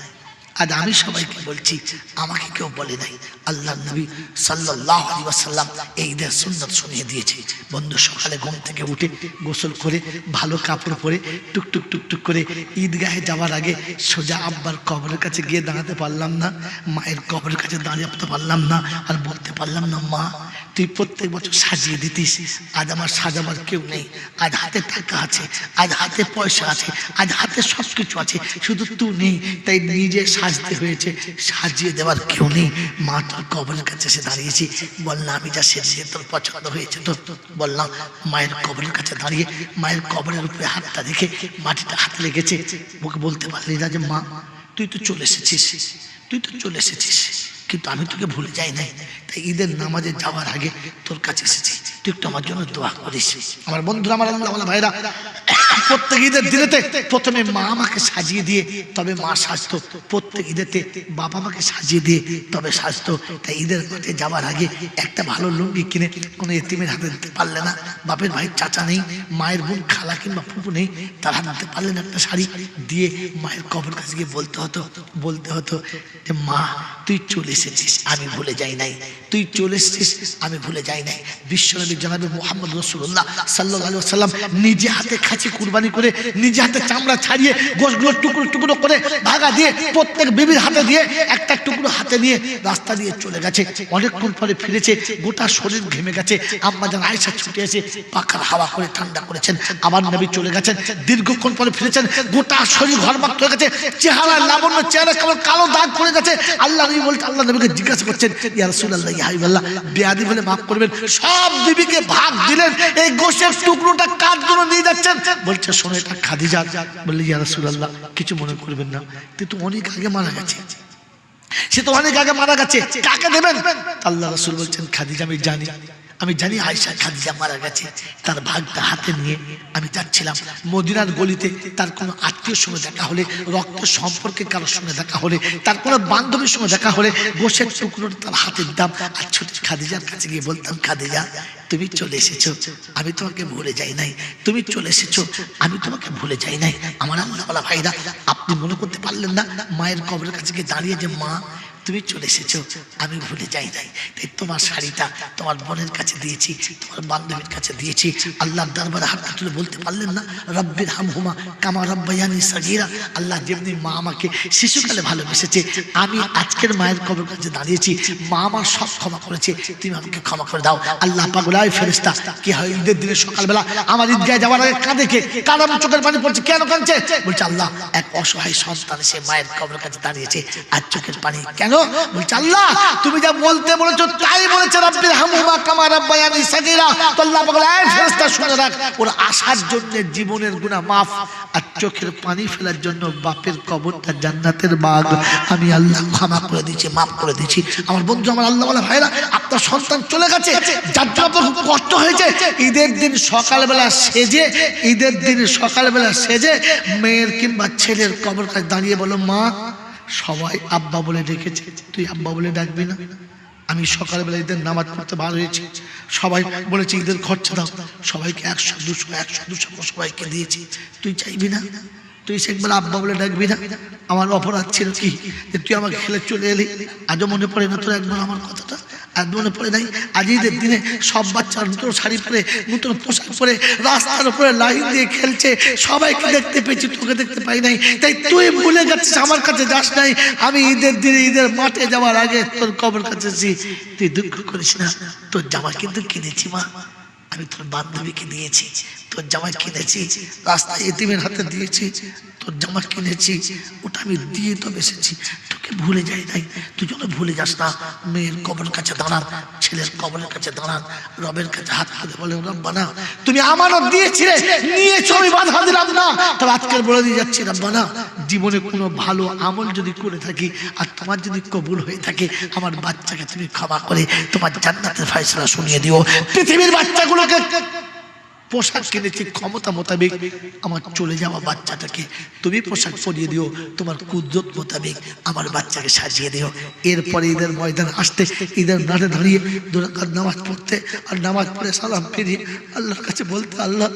আজ আমি সবাইকে বলছি, আমাকে কেউ বলে নাই। আল্লাহর নবী সাল্লাল্লাহু আলাইহি ওয়াসাল্লাম এই ঈদের সুন্নাত শুনিয়ে দিয়েছে। বন্ধু, সকালে ঘুম থেকে উঠে গোসল করে ভালো কাপড় পরে টুকটুক টুকটুক করে ঈদগাহে যাওয়ার আগে সোজা আব্বার কবরের কাছে গিয়ে দাঁড়াতে পারলাম না, মায়ের কবরের কাছে দাঁড়াতে পারলাম না, আর বলতে পারলাম না, মা তুই প্রত্যেক বছর সাজিয়ে দিতিস, আজ আমার সাজাবার কেউ নেই, আজ হাতে টাকা আছে, আজ হাতে পয়সা আছে, আজ হাতে সব কিছু আছে, শুধু তুই নেই, তাই নিজে সাজতে হয়েছে, সাজিয়ে দেওয়ার কেউ নেই। মা তোর কবরের কাছে এসে দাঁড়িয়েছি, বললাম আমি যা সেজে তোর পছন্দ হয়েছে তো? বললাম মায়ের কবরের কাছে দাঁড়িয়ে মায়ের কবরের উপরে হাতটা রেখে মাটিটা হাতে লেগেছে, ওকে বলতে পারলি না যে মা তুই তো চলে এসেছিস, তুই তো চলে এসেছিস, কিন্তু আমি তোকে ভুলে যাই নাই, তাই ঈদের নামাজে যাওয়ার আগে তোর কাছে এসেছি, তুই একটু আমার জন্য দোয়া করিস। আমার বন্ধুরা, আমার আল্লাহ ওয়ালা ভাইরা, প্রত্যেক ঈদের দিনেতে প্রথমে মা আমাকে সাজিয়ে দিয়ে তবে মা সাজতো, প্রত্যেক ঈদেতে বাবা আমাকে সাজিয়ে দিয়ে তবে সাজতো। তাই ঈদের মাঠে যাওয়ার আগে একটা ভালো লুঙ্গি কিনে কোনো এতিমের হাতে দিতে পারলে না, বাপের ভাই চাচা নেই, মায়ের বোন খালা কিংবা ফুপু নেই, তার হাতে দিতে পারলেন একটা শাড়ি দিয়ে মায়ের কবর কাছে গিয়ে বলতে হতো যে মা তুই চলে এসেছিস, আমি ভুলে যাই নাই, তুই চলে এসেছিস, আমি ভুলে যাই নাই। বিশ্বনবী জনাবে মুহাম্মদ রাসূলুল্লাহ সাল্লাল্লাহু আলাইহি ওয়াসাল্লাম নিজে হাতে খাঁচি কুরবানি কুরবানি করে নিজে হাতে চামড়া ছাড়িয়ে গোশগুলো টুকরো টুকরো করে ভাগা দিয়ে প্রত্যেক বিবির হাতে দিয়ে একটা টুকরো হাতে নিয়ে রাস্তা দিয়ে চলে গেছে। অনেকক্ষণ পরে ফিরেছে, গোটা শরীর ঘেমে গেছে। আম্মা জান আয়েশা ছুটে এসে পাখার হাওয়া করে ঠান্ডা করেছেন। আবার নবী চলে গেছেন, দীর্ঘক্ষণ পরে ফিরেছেন, গোটা শরীর ঘরমাক্ত হয়ে গেছে, চেহারা লাবণ্য, চেহারা কেমন কালো দাগ পড়ে গেছে। আল্লাহ নবী বলতে আল্লাহ নবীকে জিজ্ঞাসা করছেন, ইয়া রাসূলুল্লাহ, ইয়া হাবিবাল্লাহ, বেয়াদবি বলে মাফ করবেন। সব বিবিকে ভাগ দিলেন, এই গোশের টুকরোটা কার জন্য নিয়ে যাচ্ছেন? বলছে শোনো, এটা খাদিজা। বললে ইয়া রাসূলুল্লাহ, কিছু মনে করবেন না, কিন্তু অনেক আগে মারা গেছে, সে তো অনেক আগে মারা গেছে, কাকে দেবেন? আল্লাহ রাসূল বলছেন, খাদিজা আমি জানি আয়েশা খাদিজা মারা গেছে। তার ভাগটা হাতে নিয়ে আমি যাচ্ছিলাম মদিনার গলিতে, তার কোনো আত্মীয়র সঙ্গে দেখা হলে, রক্তের সম্পর্কে কারোর সঙ্গে দেখা হলে, তার কোনো বান্ধবীর সঙ্গে দেখা হলে গোশের টুকরোটা তার হাতে দিতাম আর ছোট খাদিজার কাছে গিয়ে বলতাম, খাদিজা তুমি চলে এসেছো, আমি তোমাকে ভুলে যাই নাই, তুমি চলে এসেছো, আমি তোমাকে ভুলে যাই নাই। আমার আল্লাহওয়ালা ভাইরা, আপনি মনে করতে পারলেন না মায়ের কবরের কাছে গিয়ে দাঁড়িয়ে যে মা তুমি চলে এসেছো, আমি ভুলে যাই নাই, তাই তোমার শাড়িটা তোমার বোনের কাছে দিয়েছি, তোমার বান্ধবীর কাছে দিয়েছি। আল্লাহর দরবারে হাত তুলে বলতে পারলেন না, রব্বির হামহুমা কামা রব্বায়ানি সাগীরা, আল্লাহ যেমনি মা আমাকে শিশুকালে ভালোবেসেছে, আমি আজকের মায়ের কবরের কাছে দাঁড়িয়েছি, মা আমার সব ক্ষমা করেছে, তুমি আমাকে ক্ষমা করে দাও। আল্লাহ পাক বলে, ফেরেশতা কি হয় ঈদের দিনে সকালবেলা আমার ঈদগাহে যাওয়ার আগে কাঁদে কে? কারণ চোখের পানি পড়ছে, কেন কাঁদছে? বলছে আল্লাহ, এক অসহায় সন্তান সে মায়ের কবরের কাছে দাঁড়িয়েছে আর চোখের পানি। কেন? বলছে আল্লাহ তুমি যা বলতে বলেছো তাই বলেছে, রব্বির হামহুমা কামা রব্বায়ানি সাগীরা। তো আল্লাহ বলে, এই ফেরেশতা শুনে রাখ, ওর আসার জন্য জীবনের গুনাহ মাফ আর চোখের পানি ফেলার জন্য বাপের কবরটা জান্নাতের বাগ আমি আল্লাহ ক্ষমা করে দিয়েছি, মাফ করে দিয়েছি। আমার বন্ধু, আমার আল্লাহওয়ালা ভাইরা, আপনার সন্তান চলে গেছে, যার জন্য আপনার খুব কষ্ট হয়েছে, ঈদের দিন সকালবেলা সেজে, ঈদের দিন সকালবেলা সেজে মেয়ের কিংবা ছেলের কবর কাছে দাঁড়িয়ে বলো, মা সবাই আব্বা বলে ডেকেছে, তুই আব্বা বলে ডাকবি না? আমি সকালবেলা ঈদের নামাজ পড়তে বার হয়েছি, সবাই বলেছে ঈদের খরচা দাও, সবাইকে 100-200 সবাইকে দিয়েছি, তুই চাইবি না? তুই একবার আব্বা বলে ডাকবি না? আমার অপরাধ ছিল কি যে তুই আমাকে খেলে চলে এলি? আজও মনে পড়ে না তোর একবার আমার কথাটা? আর মনে পড়ে নাই? আজ ঈদের দিনে সব বাচ্চা নতুন শাড়ি পরে, নতুন পোশাক পরে রাস্তার উপরে লাইন দিয়ে খেলছে, সবাইকে দেখতে পেয়েছি, তোকে দেখতে পাই নাই, তাই তুই ভুলে গেছিস, আমার কাছে যাস নাই। আমি ঈদের দিনে ঈদের মাঠে যাওয়ার আগে তোর কবর কাছে তুই দুঃখ করিস না, তোর জামা কিন্তু কিনেছি মা, আমি তোর বান্ধবীকে দিয়েছি, তোর জামা কিনেছি, রাস্তায় এতিমের হাতে দিয়েছি, তোর জামা কিনেছি, ওটা আমি দিয়ে তো বেসেছি, তোকে ভুলে যাই নাই, তুই যেন ভুলে যাস না। মেয়ের কবরের কাছে দাঁড়ান, ছেলের কবরের কাছে দাঁড়ান, রবের কাছে হাত হাতে বলে, রব্বানা তুমি আমানত দিয়েছিলে, নিয়েছো, আমি বাধা দিলাম না, তবে আজকের বলে দিয়ে যাচ্ছি, রব্বানা জীবনে কোনো ভালো আমল যদি করে থাকি আর তোমার যদি কবুল হয়ে থাকে, আমার বাচ্চাকে তুমি ক্ষমা করে তোমার জান্নাতের ফয়সালা শুনিয়ে দিও। পৃথিবীর বাচ্চাগুলোকে পোশাক কিনেছি ক্ষমতা মোতাবেক, আমার চলে যাওয়া বাচ্চাটাকে তুমি পোশাক পরিয়ে দিও, তোমার কুদরত মোতাবেক আমার বাচ্চাকে সাজিয়ে দিও। এরপরে ঈদের ময়দান আসতে, ঈদের মাঠে দাঁড়িয়ে 2 রাকাত নামাজ পড়তে, আর নামাজ পড়ে সালাম ফিরিয়ে আল্লাহর কাছে বলতে, আল্লাহ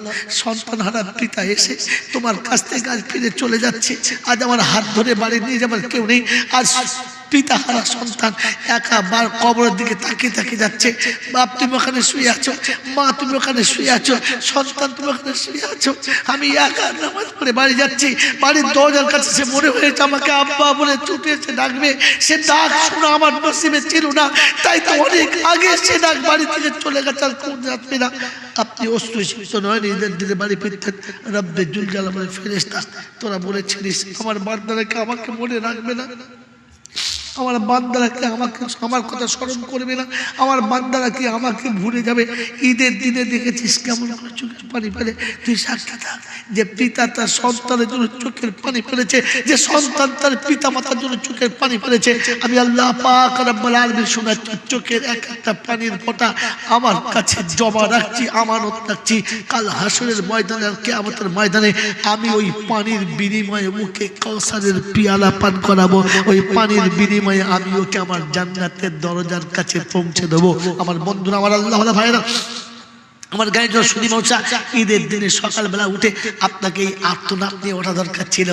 সন্তান হারা পিতা এসে তোমার কাছ থেকে আজ ফিরে চলে যাচ্ছে, আজ আমার হাত ধরে বাড়ি নিয়ে যাবার কেউ নেই, আজ পিতা হারা সন্তান একা কবরের দিকে তাকিয়ে তাকিয়ে যাচ্ছে, বাপ তুমি ওখানে শুয়ে আছো, মা তুমি ওখানে শুয়ে আছো, সন্তান তুমি ওখানে শুয়ে আছো, আমি একা নামাজ পড়ে বাড়ি যাচ্ছি, বাড়ির দরজার কাছে সে মনে হয়েছে আমাকে আব্বা বলে ছুটে এসে ডাকবে, সে ডাক শুনে আমার নসিবে ছিল না, তাই তো অনেক আগে সে ডাক বাড়ি থেকে চলে গেছে, আর কোন যাচ্ছে না। আপনি অস্ত্র নয়, ঈদের দিনে বাড়ি ফিরতেন, রব্বে জুল জালাল বলে, ফেরেশতা তোরা বলেছিলিস আমার বান্দারাকে আমাকে মনে রাখবে না, আমার বান্দারা কি আমাকে আমার কথা স্মরণ করবে না, আমার বান্দারা কি আমাকে ভুলে যাবে? ঈদের দিনে দেখেছিস কেমন করে চোখের পানি ফেলে? তুই সাক্ষী থাক যে পিতা তার সন্তানের জন্য চোখের পানি ফেলেছে, যে সন্তান তার পিতা মাতার জন্য চোখের পানি ফেলেছে। আমি আল্লাহ পাক রব্বুল আলামিন শোনাচ্ছি, চোখের এক একটা পানির ফোঁটা আমার কাছে জমা রাখছি, আমানত রাখছি, কাল হাসরের ময়দানে আর কিয়ামতের ময়দানে আমি ওই পানির বিনিময়ে মুখে কাউসারের পিয়ালা পান করাবো, ওই পানির বিনিময়ে আমি ওকে আমার জান্নাতের দরজার কাছে পৌঁছে দেবো। আমার বন্ধুরা, আমার আল্লাহ ভাইরা, আমার গায়ে জোর সুদী মৌসা, ঈদের দিনে সকালবেলা উঠে আপনাকে এই আত্মনাদ নিয়ে ওঠা দরকার ছিল।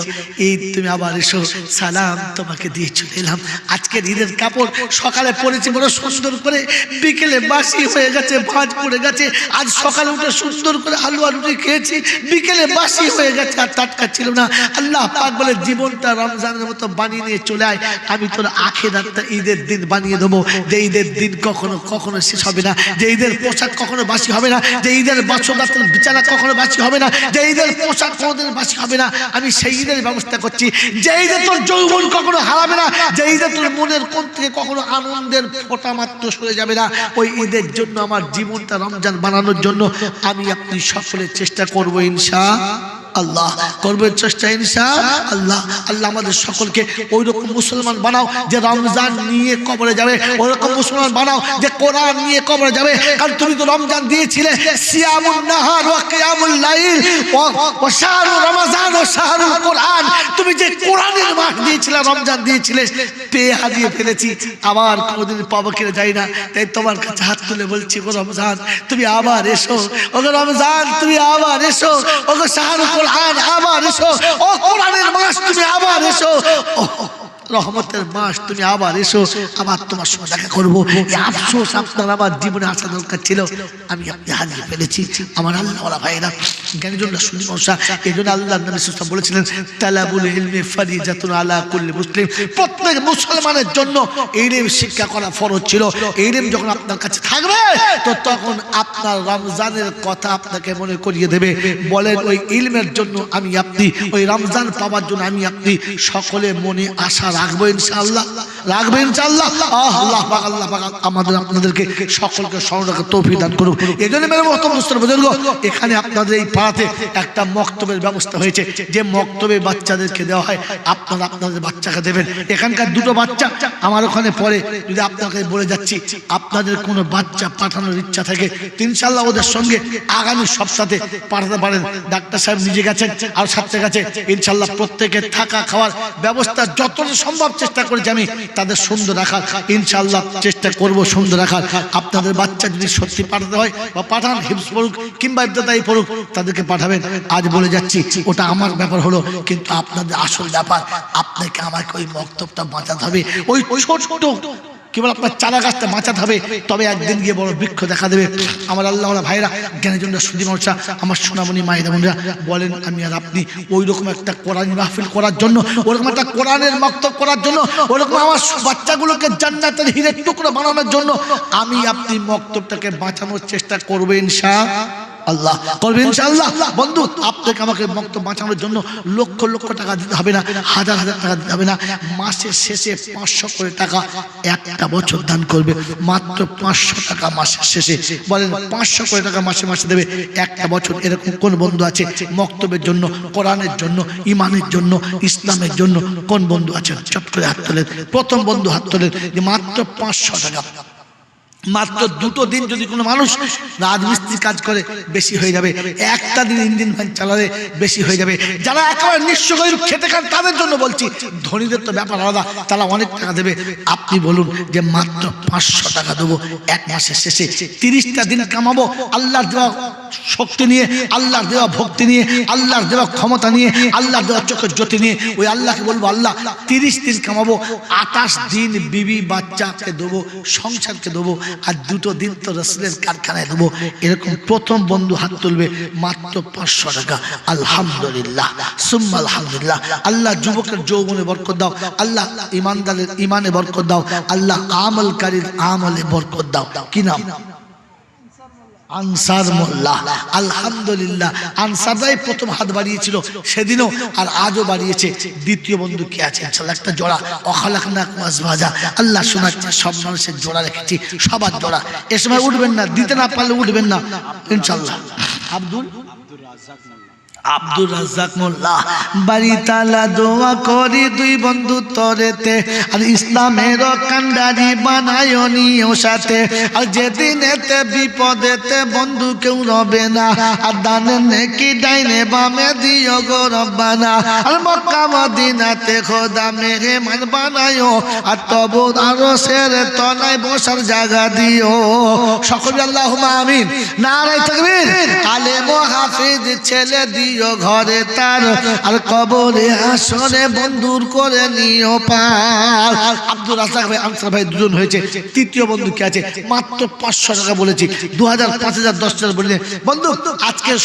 ঈদ তুমি আবার এসো, সালাম তোমাকে দিয়ে চলে এলাম। আজকের ঈদের কাপড় সকালে পরেছি বড় সুন্দর করে, বিকেলে বাসি হয়ে গেছে, ভাঁজ পড়ে গেছে। আজ সকালে উঠে সুন্দর করে আলু আর রুটি খেয়েছি, বিকেলে বাসি হয়ে গেছে, আর টাটকা ছিল না। আল্লাহ পাক বলে জীবনটা রমজানের মতো বানিয়ে নিয়ে চলে আয়, আমি তোর আখিরাতটা ঈদের দিন বানিয়ে দেবো। যে ঈদের দিন কখনো কখনো শেষ হবে না, যে ঈদের পোশাক কখনো বাসি হবে না, যে ঈদের বাসরাতের বিছানা কখনো বাসি হবে না, যে ঈদের পোশাক কোনোদিন বাসি হবে না। আমি সেই ঈদের ব্যবস্থা করছি, যে ঈদে তোর যৌবন কখনো হারাবে না, যে ঈদে তোর মনের কোণ থেকে কখনো আনন্দের ফোঁটা মাত্র সরে যাবে না। ওই ঈদের জন্য আমার জীবনটা রমজান বানানোর জন্য আমি আপনি সকলে চেষ্টা করবো ইনশাআল্লাহ, করবে চেষ্টা ইনশাআল্লাহ। আল্লাহ আমাদের সকলকে ওই রকম মুসলমান বানাও যে রমজান নিয়ে কবরে যাবে, ওই রকম মুসলমান বানাও যে কোরআন নিয়ে কবরে যাবে। কারণ তুমি তো রমজান দিয়েছিলে সিয়ামুন নাহার ওয়া কিয়ামুল লাইল ওয়া শাহরু রমাজান ওয়া শাহরুল কোরআন। তুমি যে কোরআনের মাস দিয়েছিলে, রমজান দিয়েছিলে, পেয়ে হারিয়ে ফেলেছি, আবার কোনোদিন পাবো কিনা যাই না। তাই তোমার কাছে হাত তুলে বলছি, গো রমজান তুমি আবার এসো, ওগো রমজান তুমি আবার এসো, ওগো শাহরুল কোরআন আবার এসো, ও কোরআনের মাস তুমি আবার এসো, রহমতের মাস তুমি আবার এসো, আবার তোমার সঙ্গে দেখা করবো। আফসোস আপনার আমার জীবনে আসা দরকার ছিল, আমি আপনি হারিয়ে ফেলেছি। আমার আল্লাহ ভাইরা জ্ঞানীজনরা শুনি মশা, এই জন্য আল্লাহ নবী সাল্লাল্লাহু আলাইহি ওয়াসাল্লাম বলেছিলেন তালাবুল ইলমি ফারিজাতুন আলা কুল্লি মুসলিম। প্রত্যেক মুসলমানের জন্য ইলম শিক্ষা করা ফরজ ছিল। ইলম যখন আপনার কাছে থাকবে তো তখন আপনার রমজানের কথা আপনাকে মনে করিয়ে দেবে। বলেন ওই ইলমের জন্য আমি আপনি, ওই রমজান পাওয়ার জন্য আমি আপনি সকলে মনে আশা রাখবো ইনশাআল্লাহ, রাখবো ইনশাআল্লাহ। আল্লাহ পাক আমাদের আপনাদেরকে সকলকে স্মরণ রাখার তৌফিক দান করুন। এই জন্য মেরে মহতরম মুসলিম বুজুর্গ, এখানে আপনাদের এই পাড়াতে একটা মক্তবের ব্যবস্থা হয়েছে, যে মক্তবে বাচ্চাদেরকে দেওয়া হয়, আপনারা আপনাদের বাচ্চাকে দেবেন। এখানকার দুটো বাচ্চা আমার ওখানে পড়ে, যদি আপনাকে বলে যাচ্ছি আপনাদের কোনো বাচ্চা পাঠানোর ইচ্ছা থাকে ইনশাআল্লাহ ওদের সঙ্গে আগামী সপ্তাহে পাঠাতে পারেন। ডাক্তার সাহেব নিজে গেছেন আর সাথে গেছে, ইনশাআল্লাহ প্রত্যেকের থাকা খাওয়ার ব্যবস্থা যতটা সম্ভব চেষ্টা করেছি আমি তাদের সুন্দর রাখার, ইনশাআল্লাহ চেষ্টা করব সুন্দর রাখার। আপনাদের বাচ্চা যদি সত্যি পাঠাতে হয় বা পাঠান, হিফজ পড়ুক কিংবা ইবতেদায়ী পড়ুক, তাদেরকে পাঠাবেন। আজ বলে যাচ্ছি ওটা আমার ব্যাপার হলো, কিন্তু আপনাদের আসল ব্যাপার, আপনাকে আমাকে ওই মক্তবটা বাঁচাতে হবে, ওই ছোট্ট কেবল আপনার চারা গাছটা বাঁচাতে হবে, তবে একদিন গিয়ে বড় বৃক্ষ দেখা দেবে। আমার আল্লাহ ভাইরা জ্ঞানের জন্য সুদী মর্চা, আমার সোনামণি মায়েরা বোনেরা বলেন, আমি আর আপনি ওই রকম একটা কোরআন মাহফিল করার জন্য, ওরকম একটা কোরআনের মক্তব করার জন্য, ওরকম আমার বাচ্চাগুলোকে জান্নাতের হীরের টুকরো বানানোর জন্য আমি আপনি মক্তবটাকে বাঁচানোর চেষ্টা করবো ইনশাআল্লাহ, করবে ইনশাআল্লাহ। বন্ধু, আপনাকে আমাকে মক্তব বাঁচানোর জন্য লক্ষ লক্ষ টাকা দিতে হবে না, হাজার হাজার টাকা দিতে হবে না। মাসের শেষে 500 করে টাকা একটা বছর দান করবে, মাত্র 500 টাকা মাসের শেষে। বলেন 500 করে টাকা মাসে মাসে দেবে একটা বছর। এরকম কোন বন্ধু আছে মক্তবের জন্য, কোরআনের জন্য, ইমানের জন্য, ইসলামের জন্য কোন বন্ধু আছেন? চট করে হাত তোলেন। প্রথম বন্ধু হাত তোলেন যে মাত্র 500 টাকা। মাত্র দুটো দিন যদি কোনো মানুষ রাজমিস্ত্রির কাজ করে বেশি হয়ে যাবে, একটা দিন ইঞ্জিন ভ্যান চালালে বেশি হয়ে যাবে। যারা একেবারে নিঃস্ব গরিব খেতে খান তাদের জন্য বলছি, ধনীদের তো ব্যাপার আলাদা, তারা অনেক টাকা দেবে। আপনি বলুন যে মাত্র 500 টাকা দেবো, এক মাসের শেষে 30টা দিন কামাবো, আল্লাহর দেওয়া শক্তি নিয়ে, আল্লাহর দেওয়া ভক্তি নিয়ে, আল্লাহর দেওয়া ক্ষমতা নিয়ে, আল্লাহর দেওয়া চোখের জ্যোতি নিয়ে ওই আল্লাহকে বলবো, আল্লাহ 30 দিন কামাবো, 28 দিন বিবি বাচ্চাকে দেবো, সংসারকে দেবো, আর 2 দিন তো রাসূলের কারখানায় দেবো। এরকম প্রথম বন্ধু হাত তুলবে, মাত্র 500 টাকা। আলহামদুলিল্লাহ, সুম্মা আলহামদুলিল্লাহ। আল্লাহ যুবকের যৌবনে বরকত দাও, আল্লাহ ইমানদারের ইমানে বরকত দাও, আল্লাহ আমলকারীর আমলে বরকত দাও। কি নাম? আনসার মোল্লা। আলহামদুলিল্লাহ, আনসাররাই প্রথম হাত বাড়িয়েছিল সেদিনও, আর আজও বাড়িয়েছে। দ্বিতীয় বন্ধু কি আছে? ইনশাআল্লাহ একটা জোড়া, অখালাকনাকুম আজওয়াজা। আল্লাহ শোনাচ্ছে সব মানুষের জোড়া রেখেছি, সবার জোড়া। এ সময় উঠবেন না, দিতে না পারলে উঠবেন না ইনশাআল্লাহ। আব্দুল আব্দুর রাজ্জাক মোল্লা বাড়ি তালা দোয়া করি দুই বন্ধু তরেতে আর ইসলামের কান্ডারি বানায় নিও সাথে আর যেদিনেতে বিপদেতে বন্ধু কেউ রবে না আর দানে নেকি ডাইনে বামে দিও গো রব্বানা আর মক্কা মদিনাতে খোদা মেহমান বানায়ো আর তবু আরশের তলায় বসার জায়গা দিও সকলে আল্লাহুম্মা আমিন নারায়ে তাকবীর আলেম ও হাফেজ ছেলে দিও ঘরে তার আর কবরে হাসরে বন্ধুর করে নিও পার আব্দুর রাজ্জাক ভাই আনসার ভাই দুজন হয়েছে তৃতীয় বন্ধু কি আছে মাত্র 500 টাকা বলেছি 2000 5000 10,000 বললেন বন্ধু আজকের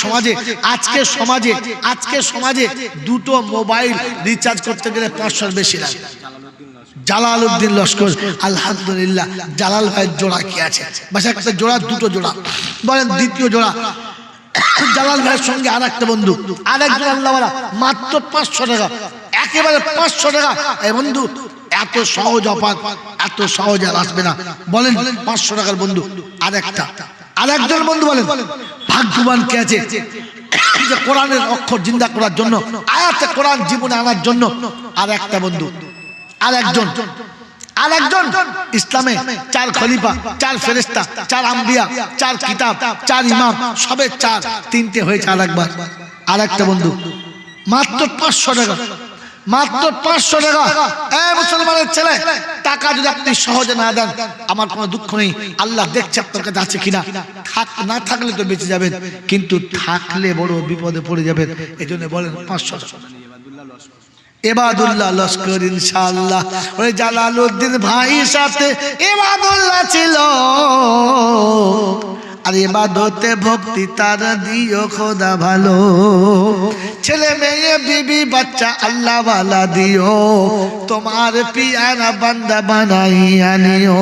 সমাজে দুটো মোবাইল রিচার্জ করতে গেলে 500 বেশি লাগে জালালউদ্দিন লস্কর আলহামদুলিল্লাহ জালাল ভাইয়ের জোড়া কি আছে বাস একটা জোড়া দুটো জোড়া বলেন দ্বিতীয় জোড়া জালাল ভাইয়ের সঙ্গে আরেকটা বন্ধু আরেকজন আল্লাহওয়ালা মাত্র 500 টাকা একেবারে 500 টাকা এই বন্ধু এত সহজ অপাত এত সহজ আর আসবে না বলেন 500 টাকার বন্ধু আরেকজন বন্ধু বলেন ভাগ্যবান কে আছে যে কোরআনের অক্ষর জিন্দা করার জন্য আয়াতে কোরআন জীবনে আনার জন্য আরেকটা বন্ধু আরেকজন ইসলামে 4 খলিফা 4 ফেরেশতা 4 আম্বিয়া 4 কিতাব 4 ইমাম সবে 3টে হয়েছে আরেকটা বন্ধু মাত্র 500 টাকা মাত্র 500 টাকা এই মুসলমানের ছেলে টাকা যদি আপনি সহজে না দেন আমার কোনো দুঃখ নেই আল্লাহ দেখছে আপনার কাছে আছে কিনা না থাকলে তো বেঁচে যাবেন কিন্তু থাকলে বড় বিপদে পড়ে যাবেন এজন্য বলেন 500 টাকা ইবাদুল্লাহ লস্কর ইনশাআল্লাহ ওই জালালউদ্দিন ভাইয়ের সাথে ইবাদুল্লাহ ছিল আর ইবাদতে ভক্তি তার দিও খোদা ভালো ছেলে মেয়ে বিবি বাচ্চা আল্লাহ ওয়ালা দিও তোমার পিয়ারা বান্দা বানাইয়া নিও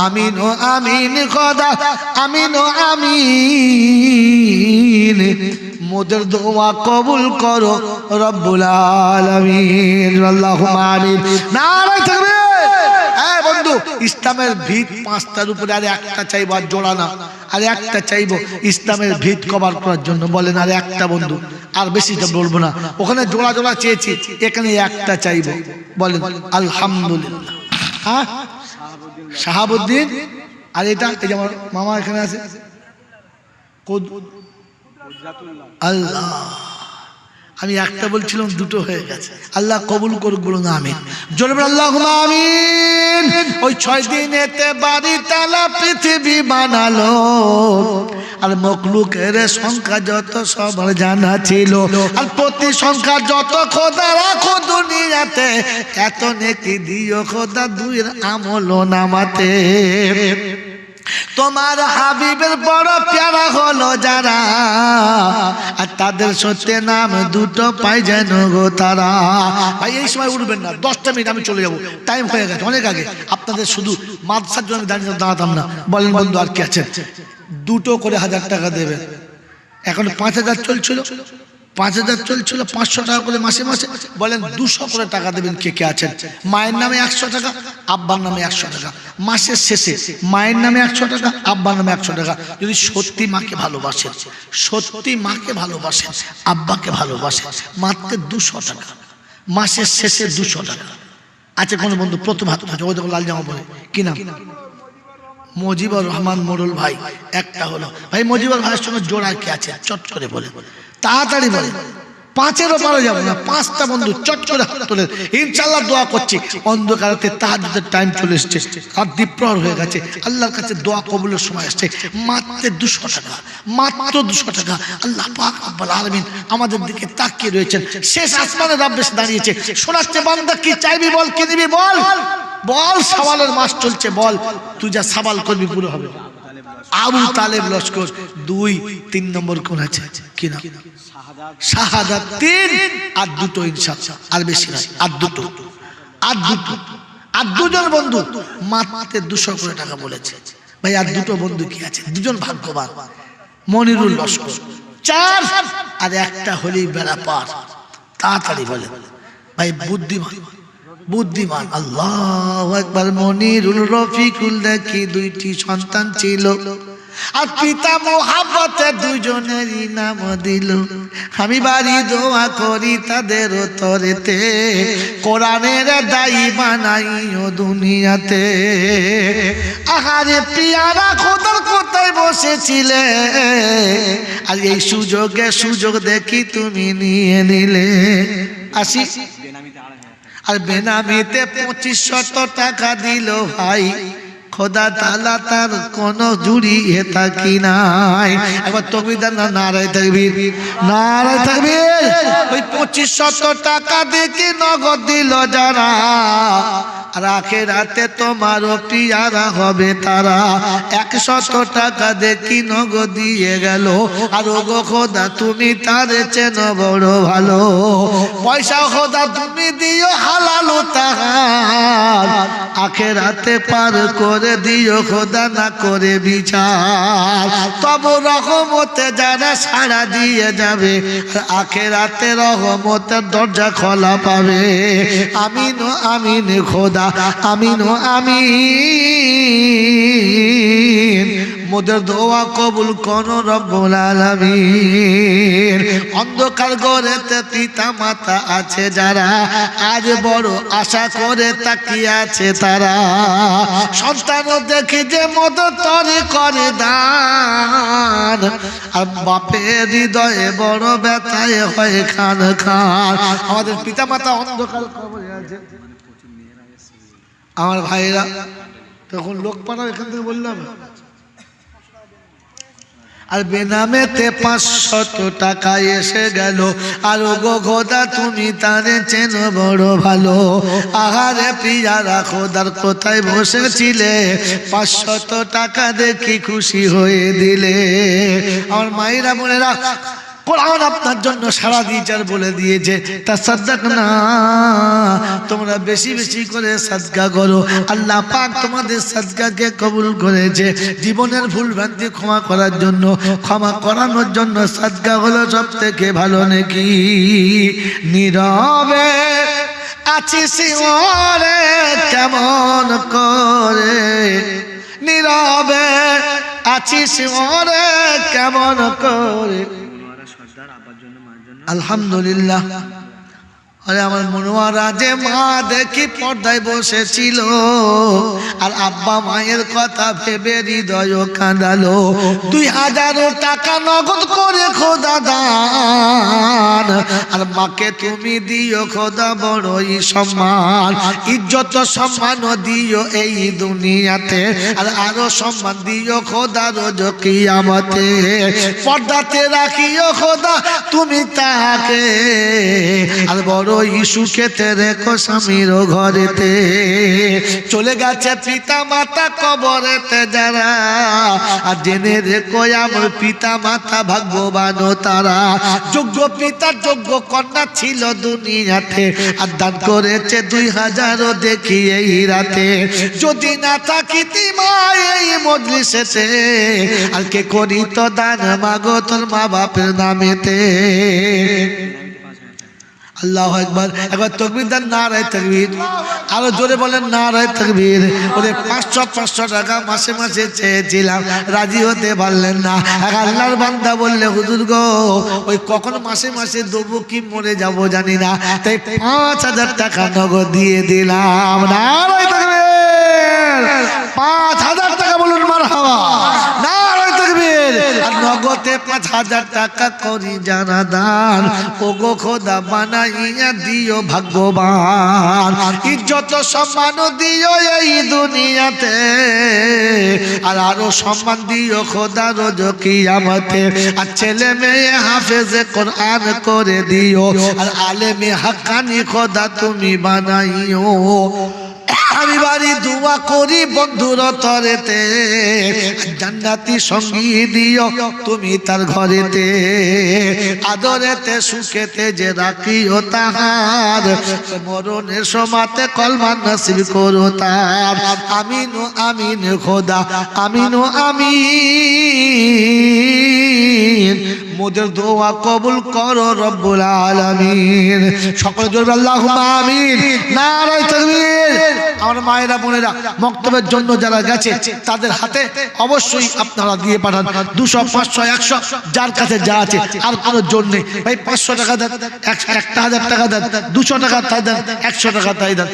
আমিন ও আমিন খোদা আমিন ও আমিন মোদের দোয়া কবুল করো রব্বুল আলামিন আল্লাহুম্মা আমিন নারায়ে তাকবীর এই বন্ধু ইসলামের ভিত 5টার উপরে আর একটা চাইবো আর জোড়া না আর একটা চাইবো ইসলামের ভিত কভার করার জন্য বলেন আর একটা বন্ধু আর বেশিটা বলবো না ওখানে জোড়া জোড়া চেয়েছি এখানে একটা চাইবো বলেন আলহামদুলিল্লাহ হ্যাঁ শাহাবুদ্দিন আর এটা এই যে আমার মামা এখানে আছে আল্লাহ আমি একটা বলছিলাম দুটো হয়ে গেছে আল্লাহ কবুল করুক বলুন আমিন জোরে বলুন আল্লাহুম্মা আমিন ওই 6 দিনেতে বাড়ি তালা পৃথিবী বানালো আর মখলুকের সংখ্যা যত সবার জানা ছিল আর প্রতি সংখ্যা যত খোদা রাখো দুনিয়াতে এত নেকি দিও খোদা দুইয়ের আমল নামাতে তোমার হাবিবের বড় প্যারা হলো যারা আর তাদের সত্যি নাম দুটো পাই যেন গো তারা ভাই এই সময় উঠবেন না 10টা মিনিট আমি চলে যাবো টাইম হয়ে গেছে অনেক আগে আপনাদের শুধু মাদ্রাসার জন্য দাঁড়াতাম না বলেন বন্ধু আর কি আছে দুটো করে 1000 টাকা দেবে এখন 5000 চলছিল 5000 চলছিল 500 টাকা করে মাসে মাসে বলেন 200 করে টাকা দেবেন কে কে আছেন মায়ের নামে 100 টাকা আব্বার নামে 100 টাকা মাসের শেষে মায়ের নামে 100 টাকা আব্বার নামে 100 টাকা যদি সত্যি মাকে ভালোবাসেন আব্বাকে ভালোবাসেন মাত্র 200 টাকা মাসের শেষে 200 টাকা আছে কোন বন্ধু প্রথম হাত আছে ওই দেখো লাল জামা পরে কি নাম মজিবুর রহমান মোড়ল ভাই একটা হলো ভাই মজিবুর ভাইয়ের সঙ্গে জোড়া কে আছে চট করে বলে তাড়াতাড়ি বলে 5-এরও পারা যাবে না 5টা বন্ধু চট করে হাত তোলেন ইনশাআল্লাহ দোয়া করছি অন্ধকারেতে তাহাজ্জুদের টাইম চলে এসেছে আর দ্বীপ্রহর হয়ে গেছে আল্লাহর কাছে দোয়া কবুলের সময় আসছে মাত্র 200 টাকা আল্লাহ পাক রব্বুল আলামিন আমাদের দিকে তাকিয়ে রয়েছেন শেষ আসমানে রব এসে দাঁড়িয়েছে শোনাচ্ছে বান্দা কি চাইবি বল কি দিবি বল সওয়ালের মাস চলছে বল তুই যা সওয়াল করবি পুরো হবে আবু তালেব লস্কর 2-3 নম্বর কোন আছে কি না শাহাদাত 3 আর দুটো ইনশাআল্লাহ আর বেশি না আর দুজন বন্ধু মাত্র 200 করে টাকা বলেছে ভাই আর দুটো বন্ধু কি আছে দুজন ভাগ্যবান মনিরুল লস্কর 4 আর একটা হলি বেড়া পার তাড়াতাড়ি বলে ভাই বুদ্ধিমান আল্লাহু আকবার মনিরুল রফিকুল দেখি 2টি সন্তান ছিল আর পিতা মোহাব্বতে দুজনেরই নাম দিল। আমি বাড়ি দোয়া করি তাদের তরেতে, কোরআনের দায়ী বানাইও দুনিয়াতে। আহারে পিয়ারা খোদার কোথায় বসেছিলে, আর এই সুযোগ দেখি তুমি নিয়ে নিলে। আসি আর বেনামিতে 2500 টাকা দিল ভাই, খোদা তাআলা তার কোন জুড়িয়ে থাকি নাই। একবার তাকবীর দেন না, নারায়ে তাকবীর, নারায়ে তাকবীর। ওই 2500 টাকা দেখি নগদ দিল যারা, আর আখিরাতে তোমারও পিয়ারা হবে তারা। 100 টাকা দেখি নগদ দিয়ে গেল, আর ওগো খোদা তুমি তারে চেনো বড় ভালো। পয়সা খোদা তুমি দিও হালাল তাহার, আখিরাতে পার করে দিও খোদা না করে বিচার। তব রহমতে যারা সাড়া দিয়ে যাবে, আখিরাতে রহমতের দরজা খোলা পাবে। আমিন ও আমিন খোদা, আমিন ও আমিন। মোদের দোয়া কবুল করো রব্বুল আলামিন। অন্ধকার ঘরেতে পিতা মাতা আছে যারা, আজ বড় আশা করে তাকিয়ে আছে তারা। সন্তানও দেখে যে মোদের তরে করে দান, আর বাপের হৃদয়ে বড় ব্যথায় হয় খান খান। আমাদের পিতা মাতা অন্ধকার কবরে আছে। আমার ভাইরা তখন লোক পাঠাও এখান থেকে বললাম, আর বেনামেতে 500 টাকা এসে গেল, আর ওগো খোদা তুমি তারে চেনো বড় ভালো। আহারে পিয়ারা খোদার কোথায় বসেছিলে, 500 টাকা দেখি খুশি হয়ে দিলে। আমার মায়েরা বোনেরা, কোরআন আপনার জন্য সারা দিয়েছে আর বলে দিয়েছে তাসাদদাক না, তোমরা বেশি বেশি করে সাদকা করো। আল্লাহ পাক তোমাদের সাদকাকে কবুল করেছে। জীবনের ভুল ভ্রান্তি ক্ষমা করার জন্য, ক্ষমা করানোর জন্য সাদকা হলো সবথেকে ভালো নেকি। নীরবে আছিস ওরে কেমন করে, নীরবে আছিস ওরে কেমন করে। আলহামদুলিল্লাহ। আরে আমার মনোয়ারা যে মা দেখি পর্দায় বসেছিল, আর আব্বা মায়ের কথা ভেবে হৃদয় কাঁদালো। 2000 টাকা নগদ করে খোদা দান, আর মাকে তুমি দিও খোদা বড়ই সম্মান। ইজ্জত সম্মান দিও এই দুনিয়াতে, আর আরো সম্মান দিও খোদা রোজ কিয়ামতে। পর্দাতে রাখিও খোদা তুমি তাকে, আর বড় সুখেতে রেখো স্বামীর ঘরেতে। চলে গেছে পিতা মাতা কবরেতে যারা, আর জেনে রেখো আমার পিতা মাতা ভাগ্যবান তারা। যোগ্য পিতা যোগ্য কন্যা ছিল দুনিয়াতে, আর দান করেছে 2000 দেখি এই রাতে। যদি না থাকিতি মা এই মজলিসেতে, আর কে করিত দান মাগো তোর মা বাপের নামেতে। আল্লাহু আকবার। একবার তাকবীর দেন, নারায়ে তাকবীর। আরো জোরে বলেন নারায়ে তাকবীর। ওরে 500 টাকা মাসে মাসে চেয়েছিলাম, রাজি হতে পারলেন না। আল্লাহর বান্দা বললে হুজুর গো, ওই কখন মাসে মাসে দেবো কি মরে যাব জানি না, তাই 5000 টাকা নগদ দিয়ে দিলাম। নারায়ে তাকবীর। 5000 টাকা বলুন মারহাবা, নারায়ে তাকবীর। আর নগদে 5000 টাকা করি জানা দান, ওগো খোদা বানাইয়া দিও ভাগ্যবান। ইজ্জত সম্মান দিও এই দুনিয়াতে, আর আরো সম্মান দিও খোদা রোজ কিয়ামতে। আর ছেলে মেয়ে হাফেজে কোরআন করে দিও, আর আলেমে হাক্কানি খোদা তুমি বানাইও। আমি বাড়ি দোয়া করি বন্ধুর তরেতে, জান্নাতি সঙ্গী দিও তুমি তার ঘরেতে। আদরেতে সুখেতে যে রাখিও তাহার, মরণের সময়তে কলমা নসিব করো তার। আমিন ও আমিন খোদা, আমিন ও আমিন। মোদের দোয়া কবুল করো রব্বুল আলামিন। সকলে জোরে আল্লাহুম্মা আমিন। নারায়ে তাকবীর। আমার মায়েরা বোনেরা মক্তবের জন্য যারা গেছে তাদের হাতে অবশ্যই আপনারা দিয়ে পাঠান 200 500 100 যার কাছে যা আছে। আর কোনো জোর নেই ভাই, 500 টাকা দেন, 1000 টাকা দেন, 200 টাকা তাই দেন, 100 টাকা তাই দেন।